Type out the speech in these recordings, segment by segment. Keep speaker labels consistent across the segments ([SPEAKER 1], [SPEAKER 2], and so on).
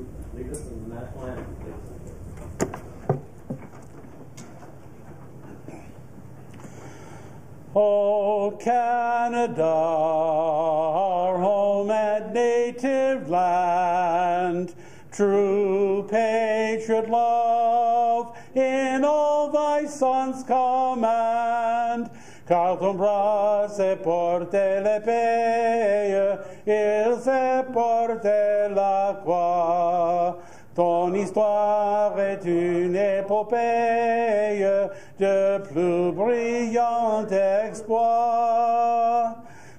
[SPEAKER 1] to lead us in the national anthem, please.
[SPEAKER 2] O Canada, our home and native land, true patriot love in all thy sons command. Car ton bras s'est porté l'épée, il s'est porté la croix. Ton histoire est une épopée de plus brillant exploit.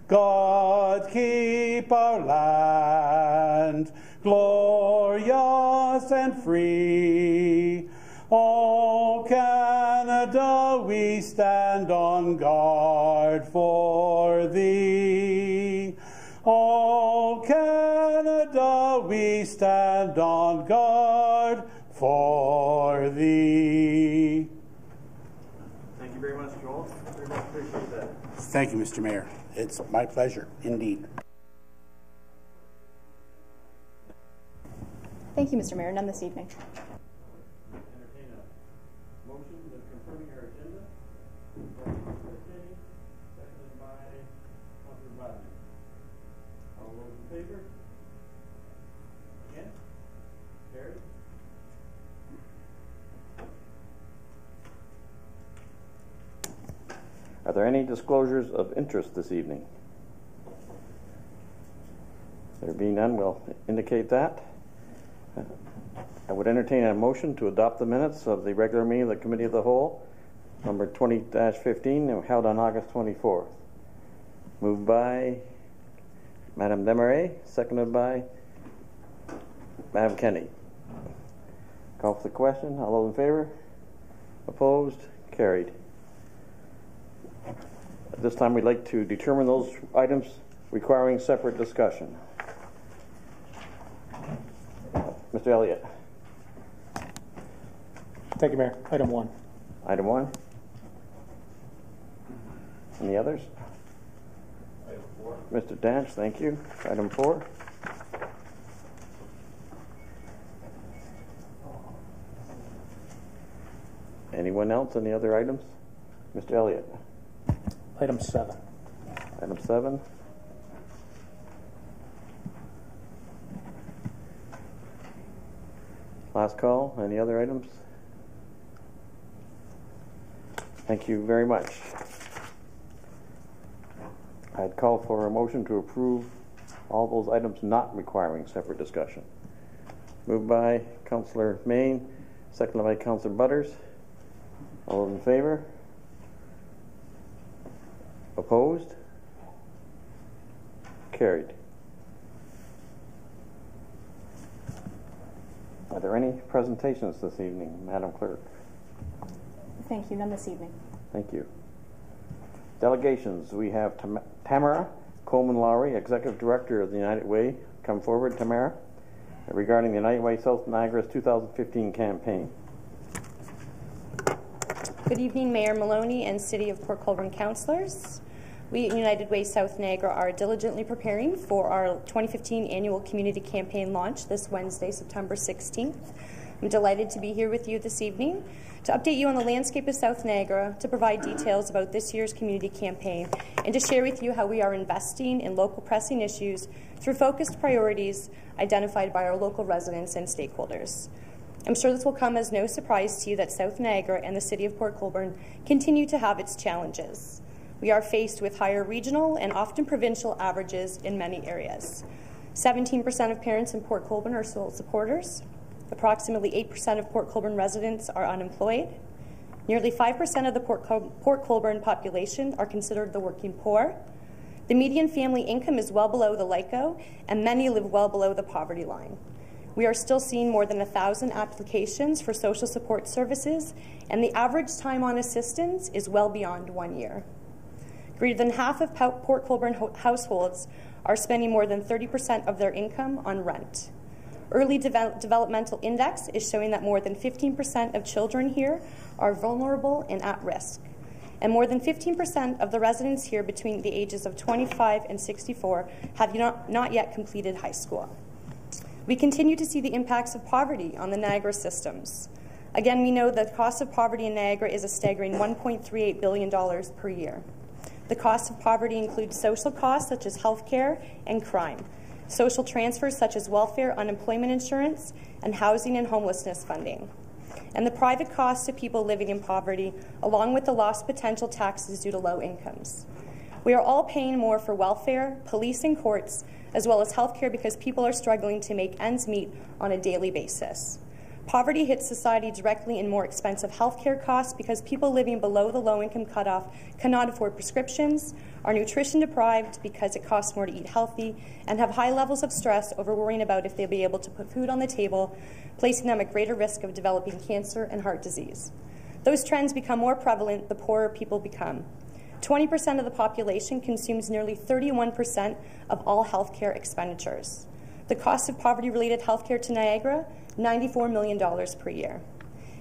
[SPEAKER 2] God keep our land glorious and free. O Canada, we stand on guard for thee. O Canada, we stand on guard for thee.
[SPEAKER 1] Thank you very much, Joel. Very much appreciate that.
[SPEAKER 2] Thank you, Mr. Mayor. It's my pleasure, indeed.
[SPEAKER 3] Thank you, Mr. Mayor. None this evening.
[SPEAKER 1] Entertain a motion confirming our agenda. Seconded by Councilor Biden. All those in favor? Again? Carried.
[SPEAKER 4] Are there any disclosures of interest this evening? There being none, we'll indicate that. I would entertain a motion to adopt the minutes of the regular meeting of the Committee of the Whole, number 20-15, held on August 24th. Moved by Madame Desmarais, seconded by Madame Kenny. Call for the question. All those in favor? Opposed? Carried. At this time, we'd like to determine those items requiring separate discussion. Mr. Elliott.
[SPEAKER 5] Thank you, Mayor. Item 1.
[SPEAKER 4] Item 1. Any others?
[SPEAKER 1] Item 4.
[SPEAKER 4] Mr. Dance, thank you. Item 4. Anyone else? Any other items? Mr. Elliott.
[SPEAKER 5] Item 7.
[SPEAKER 4] Item 7. Last call. Any other items? Thank you very much. I'd call for a motion to approve all those items not requiring separate discussion. Moved by Councillor Main, seconded by Councillor Butters. All those in favor? Opposed? Carried. Are there any presentations this evening, Madam Clerk?
[SPEAKER 3] Thank you. None this evening.
[SPEAKER 4] Thank you. Delegations. We have Tamara Coleman-Lowry, Executive Director of the United Way. Come forward, Tamara, regarding the United Way South Niagara's 2015 campaign.
[SPEAKER 3] Good evening, Mayor Maloney and City of Port Colborne councillors. We at United Way South Niagara are diligently preparing for our 2015 annual community campaign launch this Wednesday, September 16th. I'm delighted to be here with you this evening to update you on the landscape of South Niagara, to provide details about this year's community campaign, and to share with you how we are investing in local pressing issues through focused priorities identified by our local residents and stakeholders. I'm sure this will come as no surprise to you that South Niagara and the City of Port Colborne continue to have its challenges. We are faced with higher regional and often provincial averages in many areas. 17% of parents in Port Colborne are sole supporters. Approximately 8% of Port Colborne residents are unemployed. Nearly 5% of the Port Colborne population are considered the working poor. The median family income is well below the LICO, and many live well below the poverty line. We are still seeing more than 1,000 applications for social support services, and the average time on assistance is well beyond 1 year. Greater than half of Port Colborne households are spending more than 30% of their income on rent. Early Developmental Index is showing that more than 15% of children here are vulnerable and at risk. And more than 15% of the residents here between the ages of 25 and 64 have not yet completed high school. We continue to see the impacts of poverty on the Niagara systems. Again, we know that the cost of poverty in Niagara is a staggering $1.38 billion per year. The cost of poverty includes social costs such as health care and crime, social transfers such as welfare, unemployment insurance, and housing and homelessness funding, and the private costs to people living in poverty, along with the lost potential taxes due to low incomes. We are all paying more for welfare, police and courts, as well as health care because people are struggling to make ends meet on a daily basis. Poverty hits society directly in more expensive health care costs because people living below the low-income cutoff cannot afford prescriptions, are nutrition deprived because it costs more to eat healthy, and have high levels of stress over worrying about if they'll be able to put food on the table, placing them at greater risk of developing cancer and heart disease. Those trends become more prevalent the poorer people become. 20% of the population consumes nearly 31% of all healthcare expenditures. The cost of poverty-related healthcare to Niagara, $94 million per year.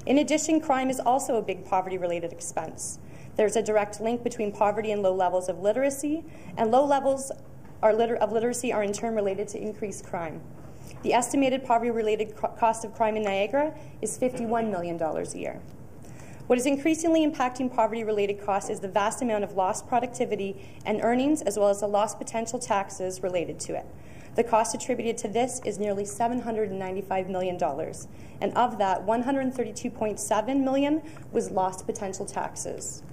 [SPEAKER 3] In addition, crime is also a big poverty-related expense. There's a direct link between poverty and low levels of literacy, and low levels of literacy are in turn related to increased crime. The estimated poverty-related cost of crime in Niagara is $51 million a year. What is increasingly impacting poverty-related costs is the vast amount of lost productivity and earnings, as well as the lost potential taxes related to it. The cost attributed to this is nearly $795 million, and of that, $132.7 million was lost potential taxes.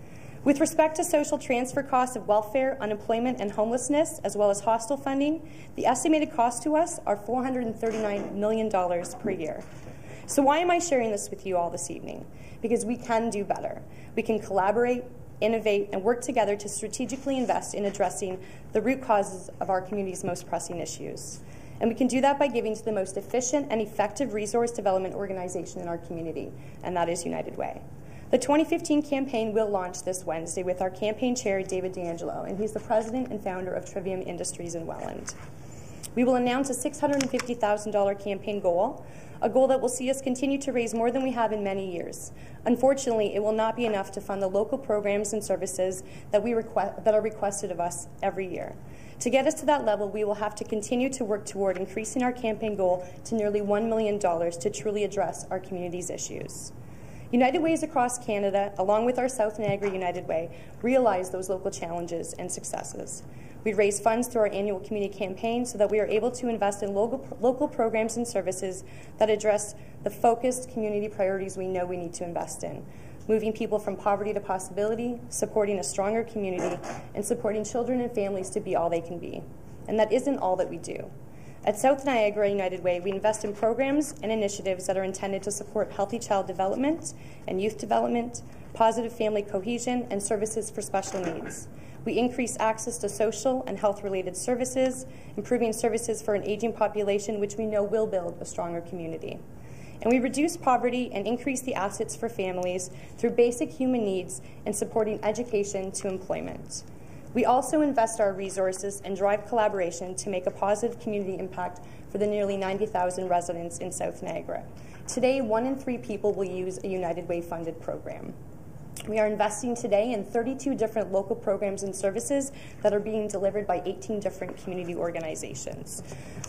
[SPEAKER 3] With respect to social transfer costs of welfare, unemployment, and homelessness, as well as hostel funding, the estimated costs to us are $439 million per year. So why am I sharing this with you all this evening? Because we can do better. We can collaborate, innovate, and work together to strategically invest in addressing the root causes of our community's most pressing issues. And we can do that by giving to the most efficient and effective resource development organization in our community, and that is United Way. The 2015 campaign will launch this Wednesday with our campaign chair, David D'Angelo, and he's the president and founder of Trivium Industries in Welland. We will announce a $650,000 campaign goal, a goal that will see us continue to raise more than we have in many years. Unfortunately, it will not be enough to fund the local programs and services that are requested of us every year. To get us to that level, we will have to continue to work toward increasing our campaign goal to nearly $1 million to truly address our community's issues. United Ways across Canada, along with our South Niagara United Way, realize those local challenges and successes. We raise funds through our annual community campaign so that we are able to invest in local programs and services that address the focused community priorities we know we need to invest in. Moving people from poverty to possibility, supporting a stronger community, and supporting children and families to be all they can be. And that isn't all that we do. At South Niagara United Way, we invest in programs and initiatives that are intended to support healthy child development and youth development, positive family cohesion, and services for special needs. We increase access to social and health-related services, improving services for an aging population, which we know will build a stronger community. And we reduce poverty and increase the assets for families through basic human needs and supporting education to employment. We also invest our resources and drive collaboration to make a positive community impact for the nearly 90,000 residents in South Niagara. Today, 1 in 3 people will use a United Way funded program. We are investing today in 32 different local programs and services that are being delivered by 18 different community organizations.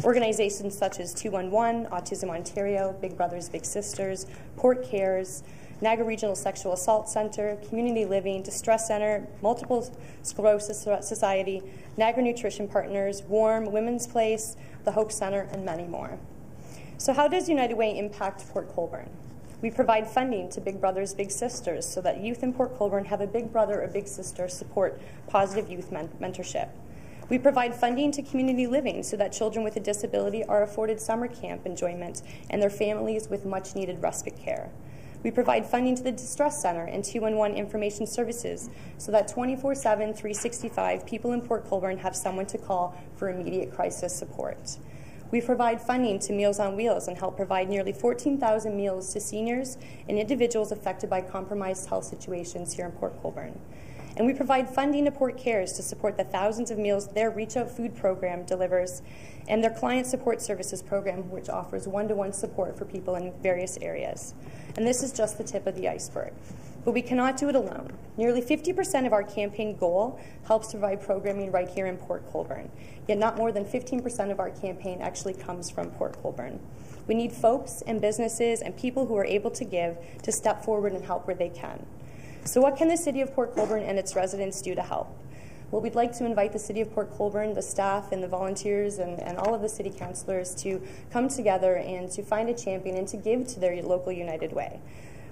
[SPEAKER 3] Organizations such as 211, Autism Ontario, Big Brothers Big Sisters, Port Cares, Niagara Regional Sexual Assault Center, Community Living, Distress Center, Multiple Sclerosis Society, Niagara Nutrition Partners, Warm, Women's Place, the Hope Center, and many more. So how does United Way impact Port Colborne? We provide funding to Big Brothers Big Sisters so that youth in Port Colborne have a big brother or big sister support positive youth mentorship. We provide funding to Community Living so that children with a disability are afforded summer camp enjoyment and their families with much needed respite care. We provide funding to the Distress Center and 211 Information Services so that 24/7, 365 people in Port Colborne have someone to call for immediate crisis support. We provide funding to Meals on Wheels and help provide nearly 14,000 meals to seniors and individuals affected by compromised health situations here in Port Colborne. And we provide funding to Port Cares to support the thousands of meals their Reach Out food program delivers, and their client support services program, which offers one-to-one support for people in various areas. And this is just the tip of the iceberg. But we cannot do it alone. Nearly 50% of our campaign goal helps to provide programming right here in Port Colborne, yet not more than 15% of our campaign actually comes from Port Colborne. We need folks and businesses and people who are able to give to step forward and help where they can. So what can the City of Port Colborne and its residents do to help? Well, we'd like to invite the City of Port Colborne, the staff and the volunteers and all of the city councillors to come together and to find a champion and to give to their local United Way.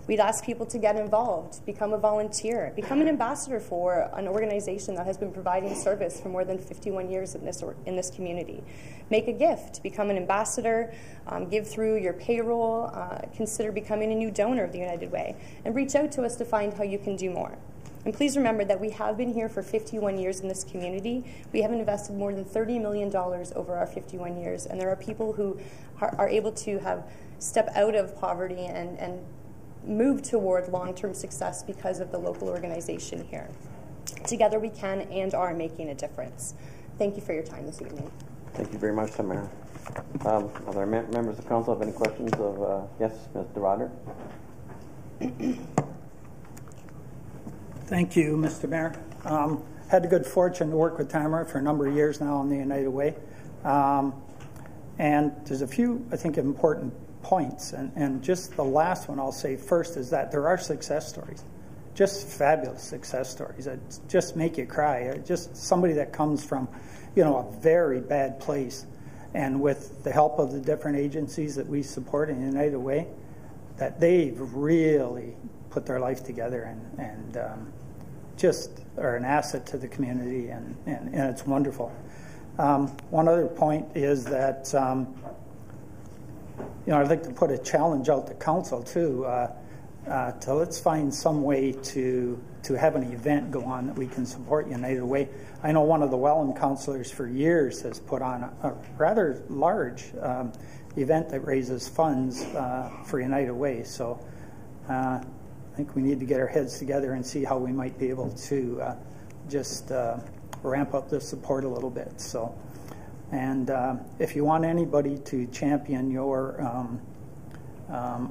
[SPEAKER 3] We'd ask people to get involved, become a volunteer, become an ambassador for an organization that has been providing service for more than 51 years in this community. Make a gift, become an ambassador, give through your payroll, consider becoming a new donor of the United Way, and reach out to us to find how you can do more. And please remember that we have been here for 51 years in this community. We have invested more than $30 million over our 51 years, and there are people who are able to have step out of poverty and move toward long-term success because of the local organization here. Together we can and are making a difference. Thank you for your time this evening.
[SPEAKER 4] Thank you very much, Tamara. Other members of council have any questions of, yes, Mr. Roder?
[SPEAKER 6] Thank you, Mr. Mayor. Had the good fortune to work with Tamara for a number of years now on the United Way. And there's a few, I think, important points. And just the last one I'll say first is that there are success stories, just fabulous success stories that just make you cry. Just somebody that comes from, a very bad place, and with the help of the different agencies that we support in United Way, that they've really put their life together and just are an asset to the community, and it's wonderful. One other point is that I'd like to put a challenge out to council too, to let's find some way to have an event go on that we can support United Way. I know one of the Welland councillors for years has put on a rather large event that raises funds for United Way. So I think we need to get our heads together and see how we might be able to just ramp up the support a little bit. So. And if you want anybody to champion your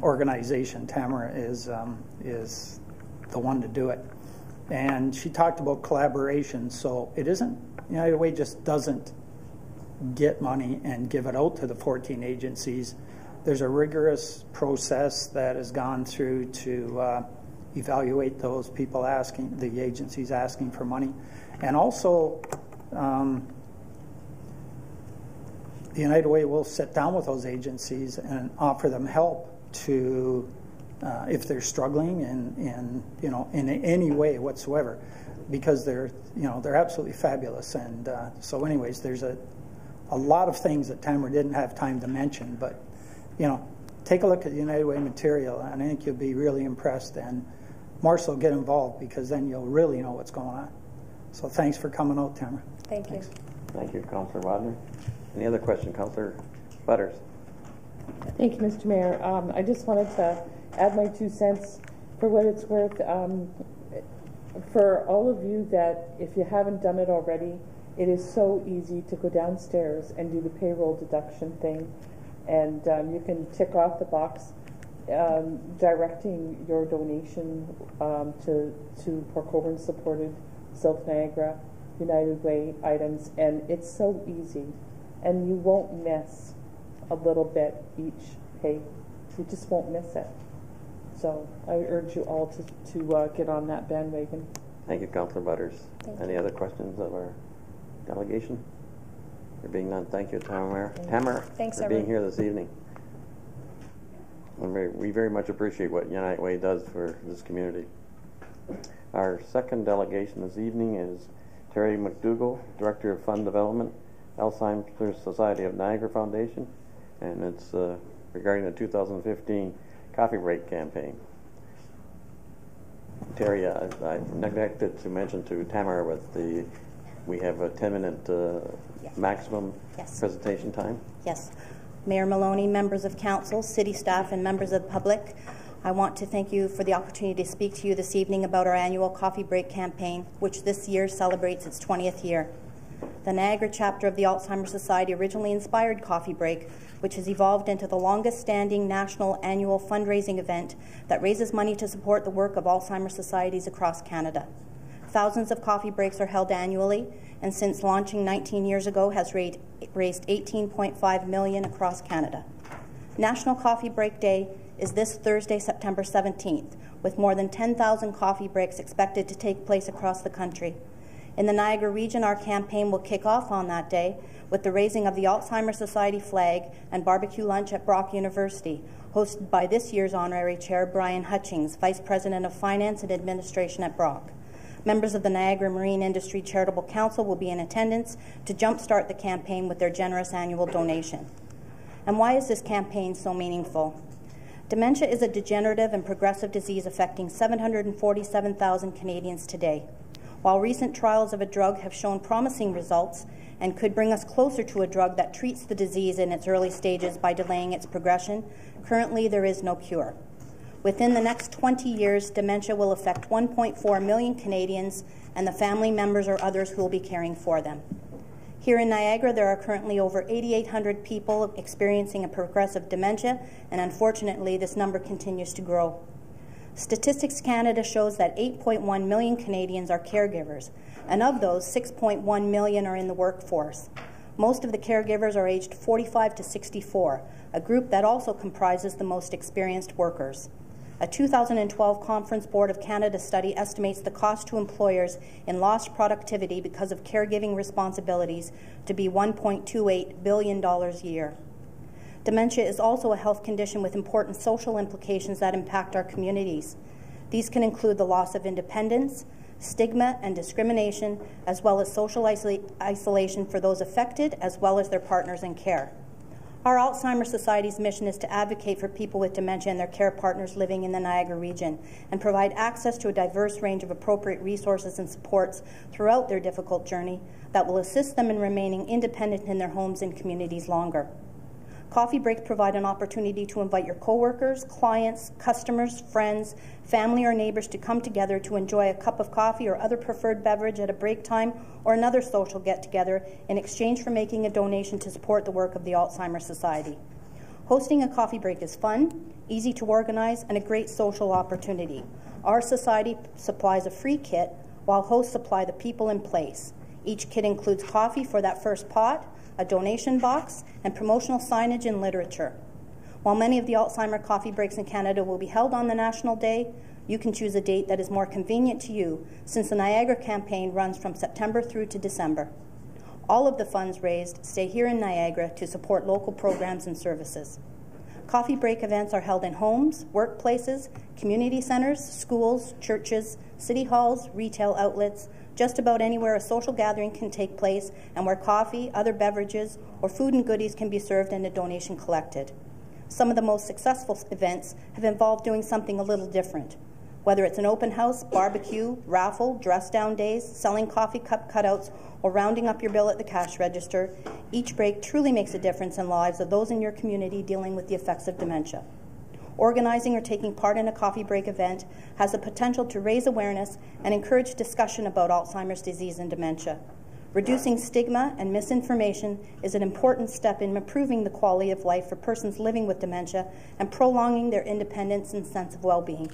[SPEAKER 6] organization, Tamara is the one to do it. And she talked about collaboration, so it isn't, United Way just doesn't get money and give it out to the 14 agencies. There's a rigorous process that has gone through to evaluate those people the agencies asking for money. And also, the United Way will sit down with those agencies and offer them help to, if they're struggling in any way whatsoever, because they're absolutely fabulous. And so, anyways, there's a lot of things that Tamara didn't have time to mention, but take a look at the United Way material, and I think you'll be really impressed. And more so, get involved, because then you'll really know what's going on. So, thanks for coming out, Tamara.
[SPEAKER 3] Thank you.
[SPEAKER 4] Thank you, Councillor Wadner. Any other question, Councillor Butters?
[SPEAKER 7] Thank you, Mr. Mayor. I just wanted to add my 2 cents for what it's worth. For all of you that, if you haven't done it already, it is so easy to go downstairs and do the payroll deduction thing, and you can tick off the box directing your donation to Port Colborne supported South Niagara United Way items, and it's so easy, and you won't miss a little bit each pay. You just won't miss it. So I urge you all to get on that bandwagon.
[SPEAKER 4] Thank you, Councillor Butters. Any other questions of our delegation? There being none, thank you, Tamara.
[SPEAKER 3] Thanks,
[SPEAKER 4] for being here this evening. We very much appreciate what United Way does for this community. Our second delegation this evening is Terry McDougall, Director of Fund Development, Alzheimer's Society of Niagara Foundation, and it's regarding the 2015 Coffee Break campaign. Terry, I neglected to mention to Tamara we have a 10-minute maximum presentation time.
[SPEAKER 8] Yes. Mayor Maloney, members of council, city staff, and members of the public, I want to thank you for the opportunity to speak to you this evening about our annual Coffee Break campaign, which this year celebrates its 20th year. The Niagara chapter of the Alzheimer's Society originally inspired Coffee Break, which has evolved into the longest-standing national annual fundraising event that raises money to support the work of Alzheimer's societies across Canada. Thousands of coffee breaks are held annually, and since launching 19 years ago has raised $18.5 million across Canada. National Coffee Break Day is this Thursday, September 17th, with more than 10,000 coffee breaks expected to take place across the country. In the Niagara region, our campaign will kick off on that day with the raising of the Alzheimer's Society flag and barbecue lunch at Brock University, hosted by this year's Honorary Chair, Brian Hutchings, Vice President of Finance and Administration at Brock. Members of the Niagara Marine Industry Charitable Council will be in attendance to jumpstart the campaign with their generous annual donation. And why is this campaign so meaningful? Dementia is a degenerative and progressive disease affecting 747,000 Canadians today. While recent trials of a drug have shown promising results and could bring us closer to a drug that treats the disease in its early stages by delaying its progression, currently there is no cure. Within the next 20 years, dementia will affect 1.4 million Canadians and the family members or others who will be caring for them. Here in Niagara, there are currently over 8,800 people experiencing a progressive dementia, and unfortunately, this number continues to grow. Statistics Canada shows that 8.1 million Canadians are caregivers, and of those, 6.1 million are in the workforce. Most of the caregivers are aged 45 to 64, a group that also comprises the most experienced workers. A 2012 Conference Board of Canada study estimates the cost to employers in lost productivity because of caregiving responsibilities to be $1.28 billion a year. Dementia is also a health condition with important social implications that impact our communities. These can include the loss of independence, stigma and discrimination, as well as social isolation for those affected, as well as their partners in care. Our Alzheimer's Society's mission is to advocate for people with dementia and their care partners living in the Niagara region and provide access to a diverse range of appropriate resources and supports throughout their difficult journey that will assist them in remaining independent in their homes and communities longer. Coffee breaks provide an opportunity to invite your coworkers, clients, customers, friends, family, or neighbors to come together to enjoy a cup of coffee or other preferred beverage at a break time or another social get-together in exchange for making a donation to support the work of the Alzheimer's Society. Hosting a coffee break is fun, easy to organize, and a great social opportunity. Our society supplies a free kit, while hosts supply the people in place. Each kit includes coffee for that first pot, a donation box, and promotional signage and literature. While many of the Alzheimer coffee breaks in Canada will be held on the National Day, you can choose a date that is more convenient to you, since the Niagara campaign runs from September through to December. All of the funds raised stay here in Niagara to support local programs and services. Coffee break events are held in homes, workplaces, community centers, schools, churches, city halls, retail outlets, just about anywhere a social gathering can take place and where coffee, other beverages, or food and goodies can be served and a donation collected. Some of the most successful events have involved doing something a little different. Whether it's an open house, barbecue, raffle, dress-down days, selling coffee cup cutouts, or rounding up your bill at the cash register, each break truly makes a difference in the lives of those in your community dealing with the effects of dementia. Organizing or taking part in a coffee break event has the potential to raise awareness and encourage discussion about Alzheimer's disease and dementia. Reducing stigma and misinformation is an important step in improving the quality of life for persons living with dementia and prolonging their independence and sense of well-being.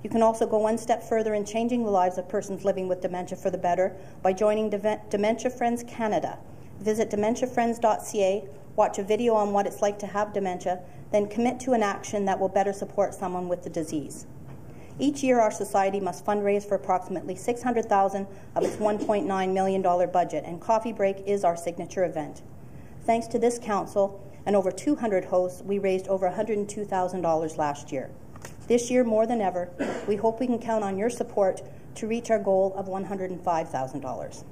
[SPEAKER 8] You can also go one step further in changing the lives of persons living with dementia for the better by joining Dementia Friends Canada. Visit dementiafriends.ca, watch a video on what it's like to have dementia, then commit to an action that will better support someone with the disease. Each year, our society must fundraise for approximately $600,000 of its $1.9 million budget, and Coffee Break is our signature event. Thanks to this council and over 200 hosts, we raised over $102,000 last year. This year, more than ever, we hope we can count on your support to reach our goal of $105,000.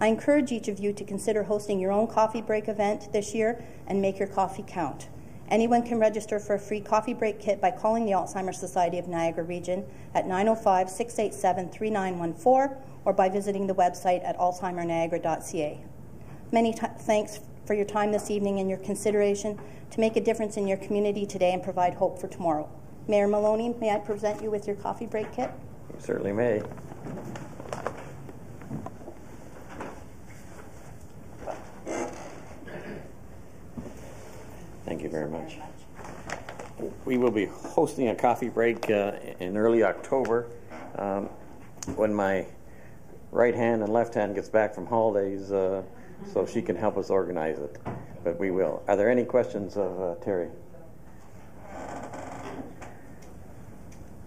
[SPEAKER 8] I encourage each of you to consider hosting your own coffee break event this year and make your coffee count. Anyone can register for a free coffee break kit by calling the Alzheimer's Society of Niagara Region at 905-687-3914 or by visiting the website at alzheimerniagara.ca. Many thanks for your time this evening and your consideration to make a difference in your community today and provide hope for tomorrow. Mayor Maloney, may I present you with your coffee break kit?
[SPEAKER 4] You certainly may. Thank you very much. We will be hosting a coffee break in early October when my right hand and left hand gets back from holidays, so she can help us organize it. But we will. Are there any questions of Terry?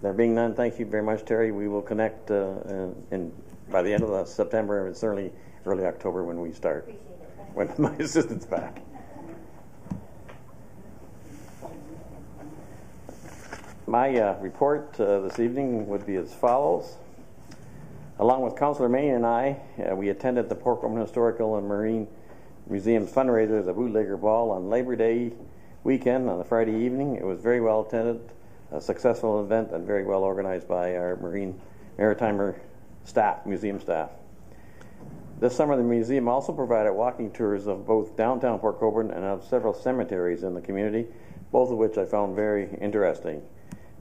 [SPEAKER 4] There being none, thank you very much, Terry. We will connect by the end of September, and certainly early October when we start, when my assistant's back. My report this evening would be as follows. Along with Councillor Main and I, we attended the Port Colborne Historical and Marine Museum's fundraiser, the Bootlegger Ball, on Labor Day weekend on a Friday evening. It was very well attended, a successful event, and very well organized by our maritime staff, museum staff. This summer, the museum also provided walking tours of both downtown Port Colborne and of several cemeteries in the community, both of which I found very interesting.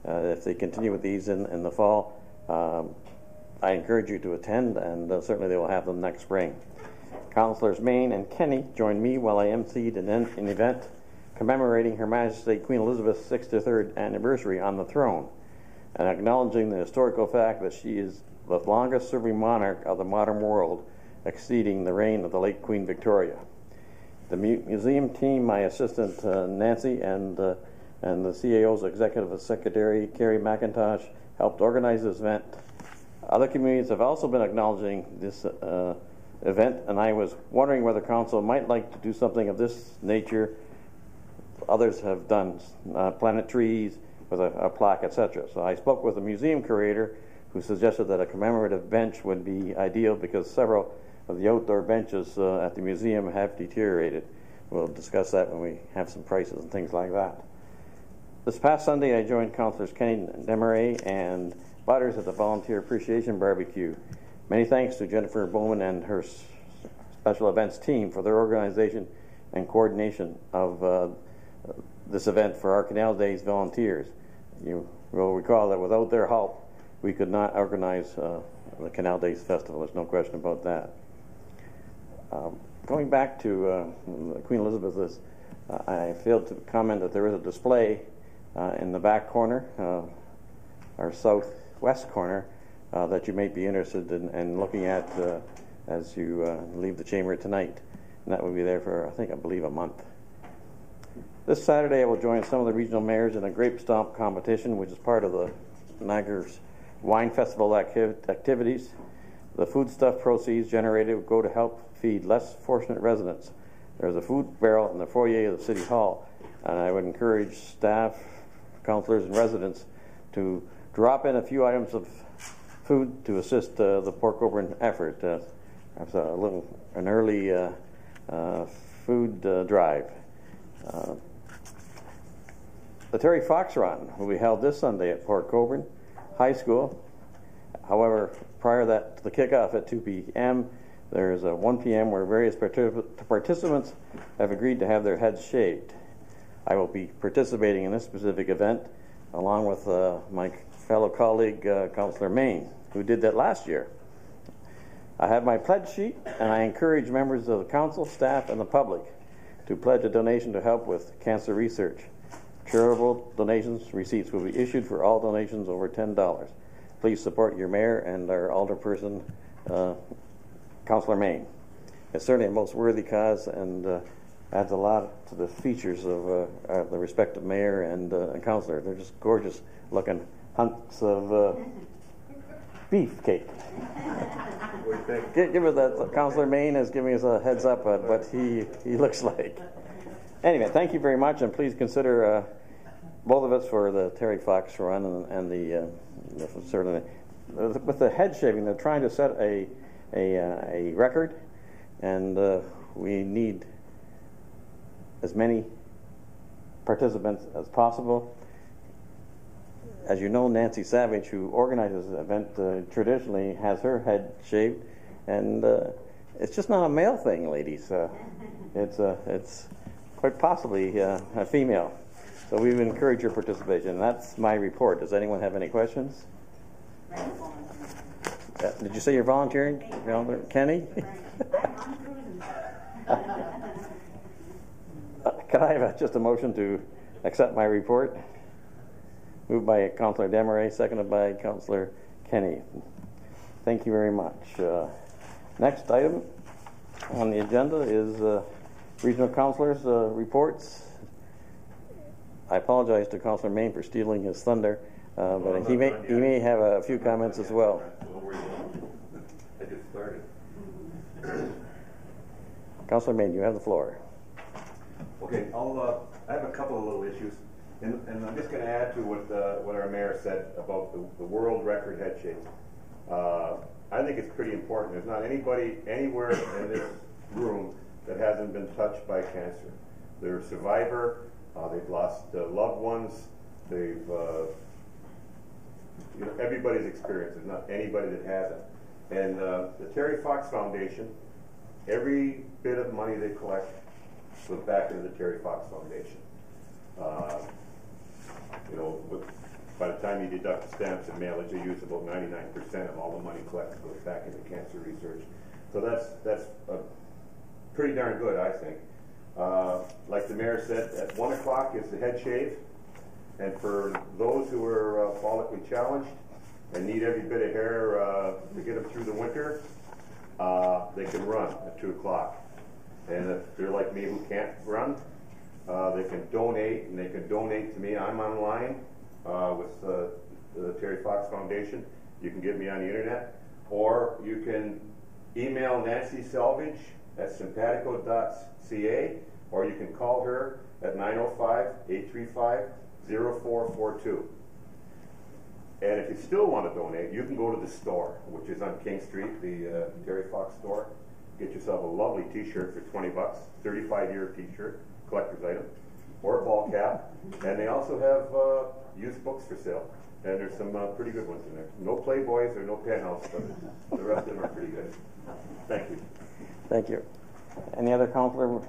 [SPEAKER 4] If they continue with these in the fall, I encourage you to attend, and certainly they will have them next spring. Councillors Main and Kenny joined me while I emceed an event commemorating Her Majesty Queen Elizabeth's 63rd anniversary on the throne, and acknowledging the historical fact that she is the longest-serving monarch of the modern world, exceeding the reign of the late Queen Victoria. The museum team, my assistant Nancy, and the CAO's Executive Secretary, Carrie McIntosh, helped organize this event. Other communities have also been acknowledging this event, and I was wondering whether Council might like to do something of this nature. Others have done planted trees with a plaque, etc. So I spoke with the museum curator, who suggested that a commemorative bench would be ideal because several of the outdoor benches at the museum have deteriorated. We'll discuss that when we have some prices and things like that. This past Sunday, I joined Councillors Kenny Demaray and Butters at the Volunteer Appreciation Barbecue. Many thanks to Jennifer Bowman and her special events team for their organization and coordination of this event for our Canal Days volunteers. You will recall that without their help, we could not organize the Canal Days Festival. There's no question about that. Going back to Queen Elizabeth, I failed to comment that there is a display in the back corner, our southwest corner, that you may be interested in looking at as you leave the chamber tonight. And that will be there for, I believe, a month. This Saturday, I will join some of the regional mayors in a grape stomp competition, which is part of the Niagara's Wine Festival activities. The foodstuff proceeds generated will go to help feed less fortunate residents. There's a food barrel in the foyer of the City Hall, and I would encourage staff, councillors, and residents to drop in a few items of food to assist the Port Colborne effort. That's an early food drive. The Terry Fox Run will be held this Sunday at Port Colborne High School. However, prior to the kickoff at 2 p.m., there's a 1 p.m. where various participants have agreed to have their heads shaved. I will be participating in this specific event along with my fellow colleague, Councillor Main, who did that last year. I have my pledge sheet, and I encourage members of the council, staff, and the public to pledge a donation to help with cancer research. Charitable donations receipts will be issued for all donations over $10. Please support your mayor and our alderperson, Councillor Main. It's certainly a most worthy cause and adds a lot to the features of the respective mayor and councillor. They're just gorgeous looking hunks of beef cake. Give us that. Councillor Main is giving us a heads up on what he looks like. Anyway, thank you very much, and please consider both of us for the Terry Fox Run and the certainly with the head shaving. They're trying to set a record, and we need as many participants as possible. As you know, Nancy Savage, who organizes the event, traditionally has her head shaved, and it's just not a male thing, ladies. It's quite possibly a female. So we would encourage your participation. That's my report. Does anyone have any questions? Did you say you're volunteering? Kenny? Can I have just a motion to accept my report? Moved by Councillor Desmarais, seconded by Councillor Kenny. Thank you very much. Next item on the agenda is regional councillors' reports. I apologize to Councillor Main for stealing his thunder, but he may have a few comments as well.
[SPEAKER 9] I just started.
[SPEAKER 4] Councillor Main, you have the floor.
[SPEAKER 9] Okay, I have a couple of little issues, and I'm just going to add to what our mayor said about the world record head shape. I think it's pretty important. There's not anybody anywhere in this room that hasn't been touched by cancer. They're a survivor. They've lost loved ones. They've, everybody's experienced. There's not anybody that hasn't. And the Terry Fox Foundation, every bit of money they collect goes back into the Terry Fox Foundation. By the time you deduct the stamps and mailage, you use about 99% of all the money collected goes back into cancer research. So that's pretty darn good, I think. Like the mayor said, at 1 o'clock is the head shave, and for those who are follically challenged and need every bit of hair to get them through the winter, they can run at 2 o'clock. And if they're like me who can't run, they can donate, and they can donate to me. I'm online with the Terry Fox Foundation. You can get me on the internet, or you can email Nancy Selvage at simpatico.ca, or you can call her at 905-835-0442. And if you still want to donate, you can go to the store, which is on King Street, the Terry Fox store. Get yourself a lovely t-shirt for 20 bucks, 35-year t-shirt, collector's item, or a ball cap. And they also have used books for sale. And there's some pretty good ones in there. No Playboys or no Penthouse, but the rest of them are pretty good. Thank you. Thank you.
[SPEAKER 4] Any other councillor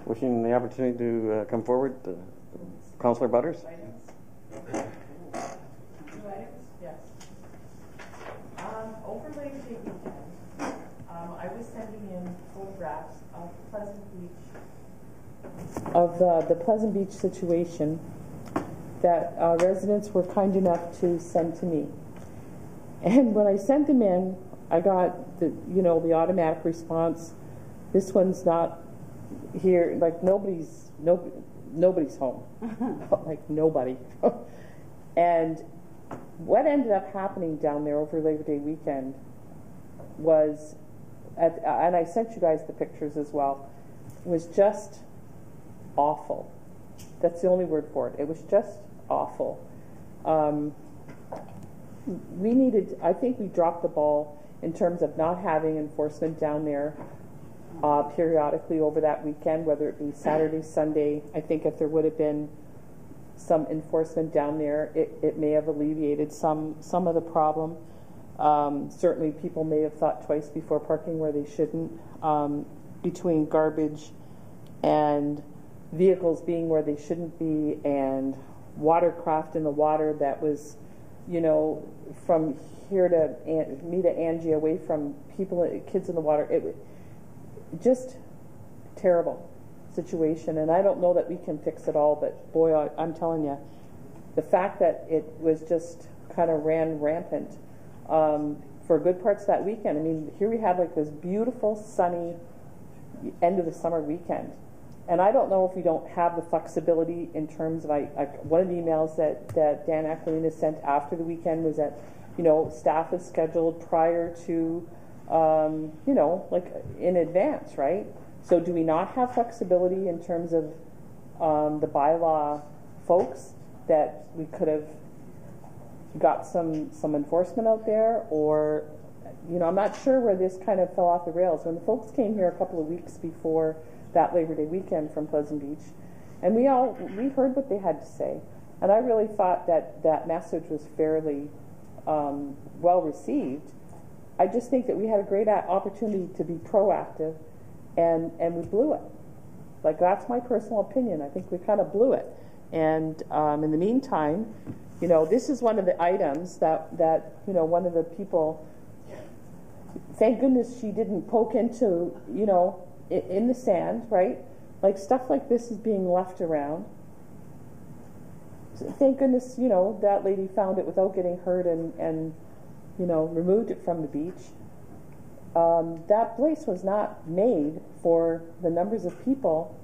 [SPEAKER 4] wishing the opportunity to come forward? Councillor Butters?
[SPEAKER 7] Yes. Over Labor Day weekend, I was sending in photographs of the Pleasant Beach situation that residents were kind enough to send to me. And when I sent them in, I got the automatic response. This one's not here. Like nobody's home. Like nobody. And what ended up happening down there over Labor Day weekend was, and I sent you guys the pictures as well, was just awful. That's the only word for it. It was just awful. I think we dropped the ball in terms of not having enforcement down there periodically over that weekend, whether it be Saturday, Sunday. I think if there would have been some enforcement down there, it may have alleviated some of the problem. Certainly people may have thought twice before parking where they shouldn't, between garbage and vehicles being where they shouldn't be, and watercraft in the water that was, from here to me to Angie, away from kids in the water. It just terrible situation, and I don't know that we can fix it all, but boy, I'm telling you, the fact that it was just kind of ran rampant for good parts of that weekend. I mean, here we had like this beautiful sunny end of the summer weekend, and I don't know if we don't have the flexibility in terms of one of the emails that Dan Aquilina sent after the weekend was that staff is scheduled prior to like in advance, right? So do we not have flexibility in terms of the bylaw folks that we could have got some enforcement out there? Or I'm not sure where this kind of fell off the rails. When the folks came here a couple of weeks before that Labor Day weekend from Pleasant Beach, and we heard what they had to say, and I really thought that message was fairly well received. I just think that we had a great opportunity to be proactive, and we blew it. Like, that's my personal opinion. I think we kind of blew it. And in the meantime, you know, this is one of the items that you know, one of the people, thank goodness she didn't poke into, you know, in the sand, right? Like stuff like this is being left around. Thank goodness, you know, that lady found it without getting hurt and you know, removed it from the beach. That place was not made for the numbers of people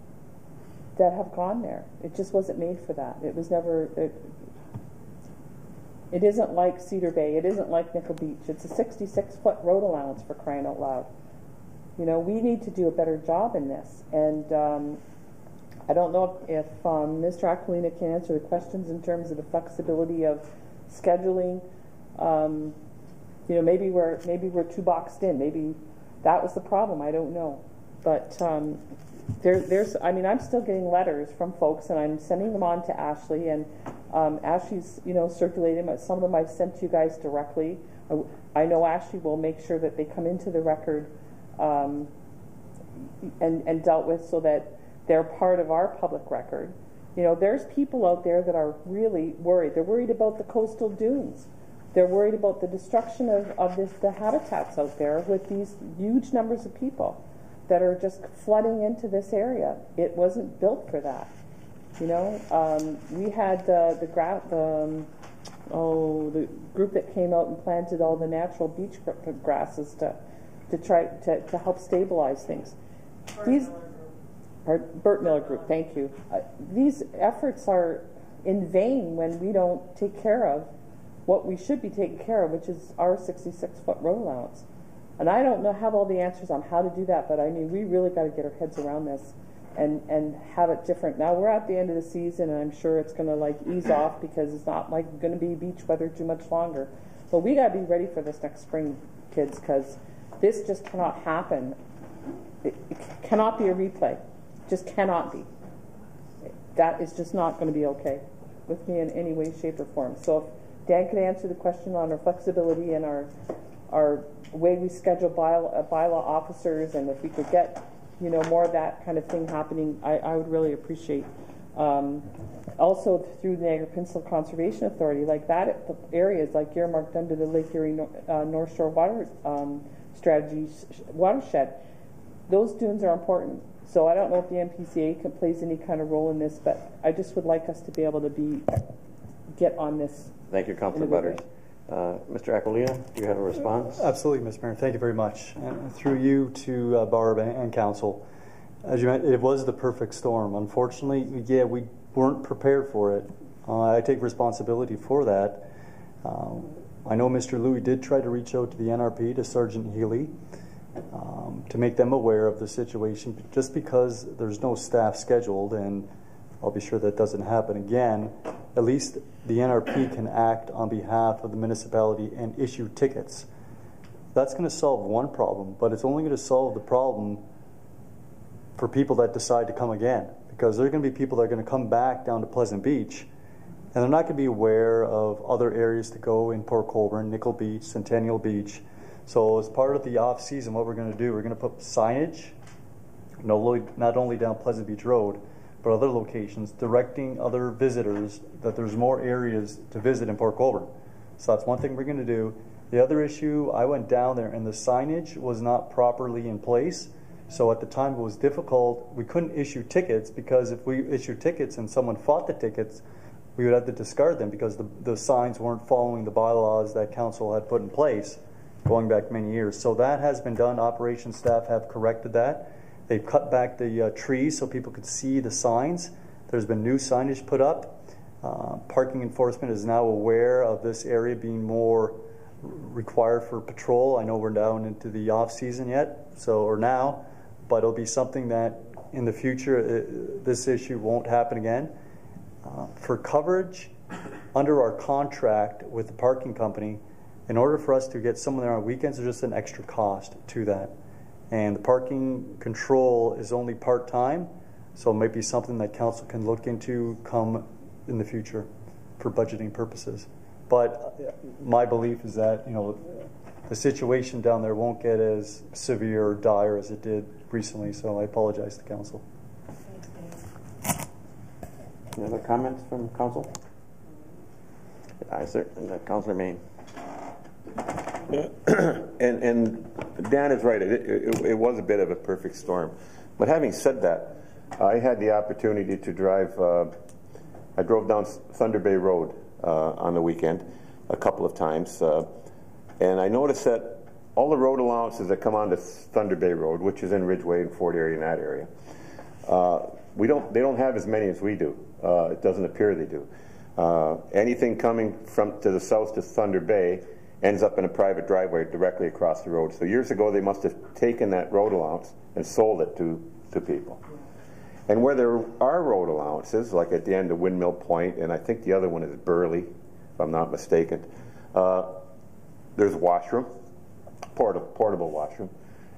[SPEAKER 7] that have gone there. It just wasn't made for that. It was never, it isn't like Cedar Bay. It isn't like Nickel Beach. It's a 66-foot road allowance, for crying out loud. You know, we need to do a better job in this. And I don't know if Mr. Aquilina can answer the questions in terms of the flexibility of scheduling. You know, maybe we're too boxed in. Maybe that was the problem. I don't know. But there's, I mean, I'm still getting letters from folks, and I'm sending them on to Ashley, and Ashley's, you know, circulating them. Some of them I've sent to you guys directly. I know Ashley will make sure that they come into the record and dealt with, so that they're part of our public record. You know, there's people out there that are really worried. They're worried about the coastal dunes. They're worried about the destruction of the habitats out there with these huge numbers of people that are just flooding into this area. It wasn't built for that. You know, we had the group that came out and planted all the natural beach grasses to try to help stabilize things. Burt Miller Group, thank you. These efforts are in vain when we don't take care of what we should be taking care of, which is our 66-foot road allowance. And I don't have all the answers on how to do that, but I mean, we really got to get our heads around this and have it different. Now, we're at the end of the season, and I'm sure it's going to like ease off, because it's not like going to be beach weather too much longer. But we got to be ready for this next spring, kids, because this just cannot happen. It cannot be a replay. Just cannot be. That is just not going to be okay with me in any way, shape, or form. So if Dan could answer the question on our flexibility and our way we schedule bylaw officers, and if we could get, you know, more of that kind of thing happening, I would really appreciate. Also through the Niagara Peninsula Conservation Authority, like that areas like earmarked under the Lake Erie North Shore Water Strategies watershed, those dunes are important. So I don't know if the MPCA plays any kind of role in this, but I just would like us to be able to get on this.
[SPEAKER 4] Thank you, Councillor Butters. Mr. Aquilina, do you have a response?
[SPEAKER 10] Absolutely, Mr. Mayor. Thank you very much. And through you to Barb and Council, as you mentioned, it was the perfect storm. Unfortunately, yeah, we weren't prepared for it. I take responsibility for that. I know Mr. Louie did try to reach out to the NRP, to Sergeant Healy, to make them aware of the situation, just because there's no staff scheduled, and I'll be sure that doesn't happen again. At least the NRP can act on behalf of the municipality and issue tickets. That's going to solve one problem, but it's only going to solve the problem for people that decide to come again, because there are going to be people that are going to come back down to Pleasant Beach, and they're not going to be aware of other areas to go in Port Colborne, Nickel Beach, Centennial Beach. So as part of the off-season, what we're going to do, we're going to put signage, not only down Pleasant Beach Road, but other locations, directing other visitors that there's more areas to visit in Port Colborne. So that's one thing we're going to do. The other issue, I went down there and the signage was not properly in place. So at the time it was difficult. We couldn't issue tickets, because if we issued tickets and someone fought the tickets, we would have to discard them, because the signs weren't following the bylaws that council had put in place going back many years. So that has been done. Operations staff have corrected that. They've cut back the trees so people could see the signs. There's been new signage put up. Parking enforcement is now aware of this area being more required for patrol. I know we're down into the off season yet, or now, but it'll be something that in the future this issue won't happen again. For coverage under our contract with the parking company, in order for us to get someone there on weekends, there's just an extra cost to that. And the parking control is only part-time, so it might be something that council can look into come in the future for budgeting purposes. But my belief is that, you know, the situation down there won't get as severe or dire as it did recently, so I apologize to council.
[SPEAKER 4] Any other comments from council? I certainly, Councillor Main.
[SPEAKER 9] And Dan is right. It was a bit of a perfect storm. But having said that, I had the opportunity to drive. I drove down Thunder Bay Road on the weekend a couple of times, and I noticed that all the road allowances that come onto Thunder Bay Road, which is in Ridgeway and Fort Erie in that area, they don't have as many as we do. It doesn't appear they do. Anything coming from to the south to Thunder Bay ends up in a private driveway directly across the road. So years ago, they must have taken that road allowance and sold it to people. And where there are road allowances, like at the end of Windmill Point, and I think the other one is Burley, if I'm not mistaken, there's a washroom, portable washroom,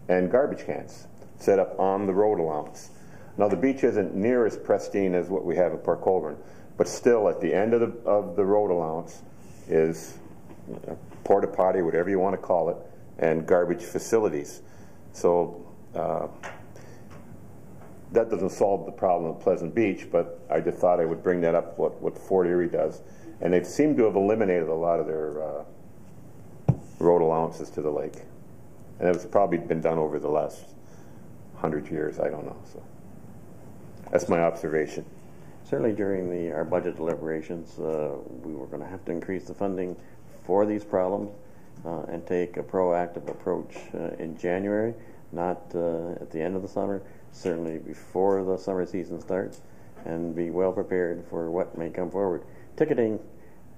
[SPEAKER 9] and garbage cans set up on the road allowance. Now, the beach isn't near as pristine as what we have at Port Colborne, but still at the end of the road allowance is porta potty, whatever you want to call it, and garbage facilities. So that doesn't solve the problem at Pleasant Beach, but I just thought I would bring that up, what Fort Erie does. And they seem to have eliminated a lot of their road allowances to the lake. And it's probably been done over the last 100 years, I don't know. So that's my observation.
[SPEAKER 4] Certainly during our budget deliberations, we were going to have to increase the funding for these problems and take a proactive approach in January, not at the end of the summer, certainly before the summer season starts, and be well prepared for what may come forward. Ticketing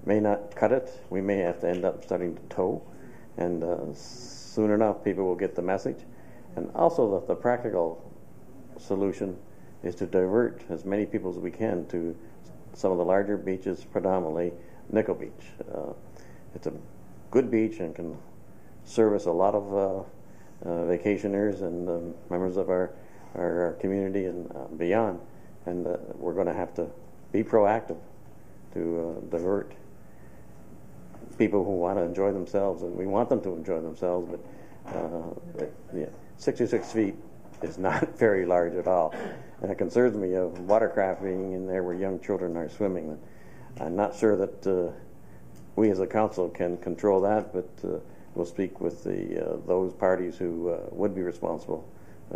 [SPEAKER 4] may not cut it. We may have to end up starting to tow, and soon enough people will get the message. And also the practical solution is to divert as many people as we can to some of the larger beaches, predominantly Nickel Beach. It's a good beach and can service a lot of vacationers and members of our community and beyond. And we're going to have to be proactive to divert people who want to enjoy themselves, and we want them to enjoy themselves, but 66 feet is not very large at all. And it concerns me of watercraft being in there where young children are swimming. I'm not sure that we as a council can control that, but we'll speak with those parties who would be responsible,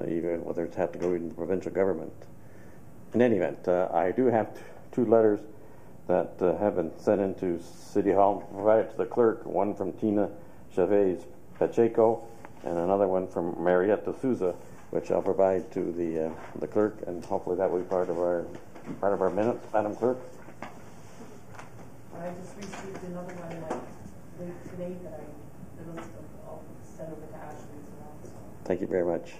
[SPEAKER 4] even whether it's have to go in the provincial government. In any event, I do have two letters that have been sent into City Hall, provided to the clerk, one from Tina Chavez Pacheco and another one from Marietta Souza, which I'll provide to the clerk, and hopefully that will be part of our minutes, Madam Clerk.
[SPEAKER 7] I just received another one late today that I'll send over to Ashley as well. So.
[SPEAKER 4] Thank you very much.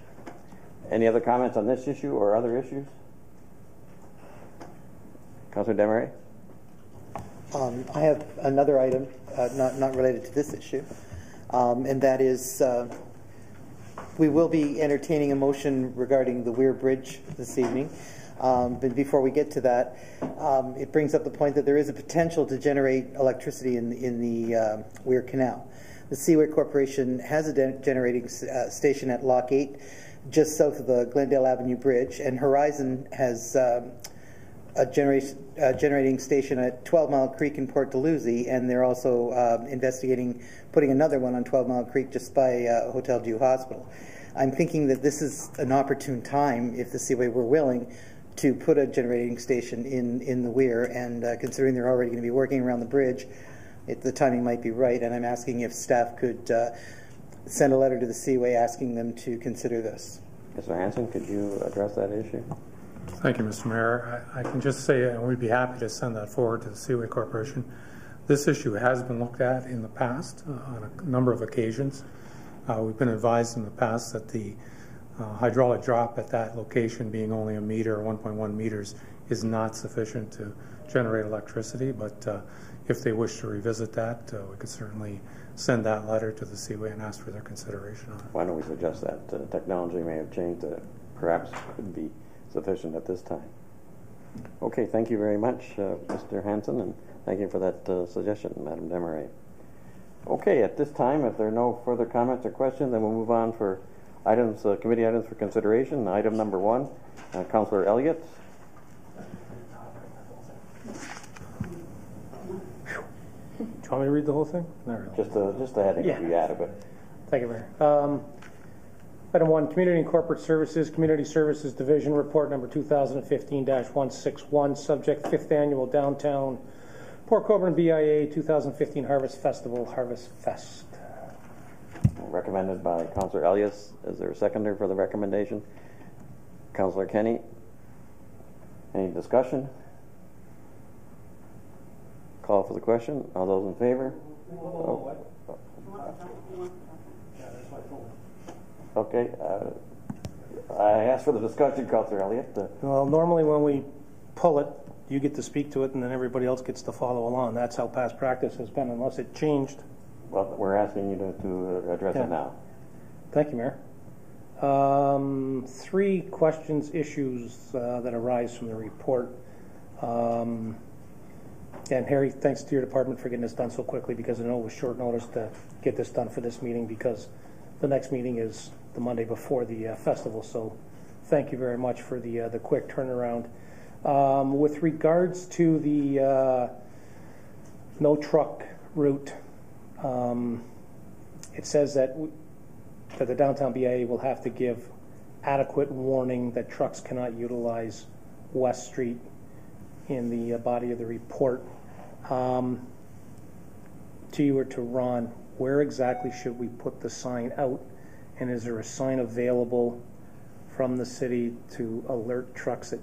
[SPEAKER 4] Any other comments on this issue or other issues? Councillor Desmarais?
[SPEAKER 11] I have another item, not related to this issue, and that is we will be entertaining a motion regarding the Weir Bridge this evening. But before we get to that, it brings up the point that there is a potential to generate electricity in the Weir Canal. The Seaway Corporation has a generating station at Lock 8, just south of the Glendale Avenue Bridge, and Horizon has a generating station at 12 Mile Creek in Port Dalhousie, and they're also investigating putting another one on 12 Mile Creek just by Hotel Dieu Hospital. I'm thinking that this is an opportune time, if the Seaway were willing, to put a generating station in the Weir, and considering they're already going to be working around the bridge, the timing might be right, and I'm asking if staff could send a letter to the Seaway asking them to consider this.
[SPEAKER 4] Mr. Hanson, could you address that issue?
[SPEAKER 5] Thank you, Mr. Mayor. I can just say, and we'd be happy to send that forward to the Seaway Corporation. This issue has been looked at in the past on a number of occasions. We've been advised in the past that the hydraulic drop at that location, being only a meter or 1.1 meters, is not sufficient to generate electricity, but if they wish to revisit that, we could certainly send that letter to the Seaway and ask for their consideration on it.
[SPEAKER 4] Why don't we suggest that? Technology may have changed, perhaps could be sufficient at this time. Okay, thank you very much, Mr. Hanson, and thank you for that suggestion, Madam Desmarais. Okay, at this time, if there are no further comments or questions, then we'll move on for items, committee items for consideration. Item number 1, Councillor Elliott.
[SPEAKER 12] you want me to read the whole thing? Not really.
[SPEAKER 4] Just the heading
[SPEAKER 12] Yeah.
[SPEAKER 4] would be adequate.
[SPEAKER 12] Thank you, Mayor. Item 1, Community and Corporate Services, Community Services Division, Report number 2015-161, subject 5th Annual Downtown Port Colborne BIA 2015 Harvest Festival, Harvest Fest.
[SPEAKER 4] Recommended by Councillor Elias. Is there a seconder for the recommendation? Councillor Kenny. Any discussion? Call for the question. All those in favor? Okay. I asked for the discussion, Councillor Elliott.
[SPEAKER 12] Well, normally when we pull it, you get to speak to it, and then everybody else gets to follow along. That's how past practice has been, unless it changed.
[SPEAKER 4] Well, we're asking you to address it now.
[SPEAKER 12] Thank you, Mayor. 3 questions, issues that arise from the report. And Harry, thanks to your department for getting this done so quickly, because I know it was short notice to get this done for this meeting, because the next meeting is the Monday before the festival. So thank you very much for the quick turnaround. With regards to the no truck route, it says that the downtown BIA will have to give adequate warning that trucks cannot utilize West Street in the body of the report. To you or to Ron, where exactly should we put the sign out? And is there a sign available from the city to alert trucks that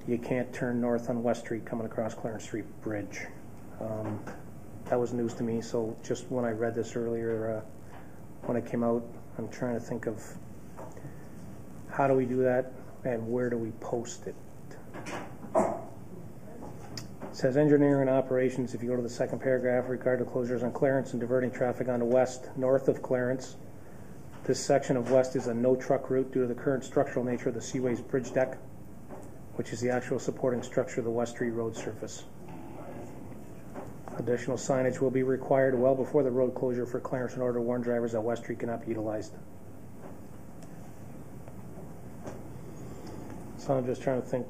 [SPEAKER 12] you can't turn north on West Street coming across Clarence Street Bridge? That was news to me, so just when I read this earlier, when it came out, I'm trying to think of how do we do that and where do we post it? It says engineering and operations. If you go to the second paragraph, regard to closures on Clarence and diverting traffic onto West, north of Clarence. This section of West is a no truck route due to the current structural nature of the Seaways bridge deck, which is the actual supporting structure of the West Street road surface. Additional signage will be required well before the road closure for Clarence in order to warn drivers that West Street cannot be utilized. So I'm just trying to think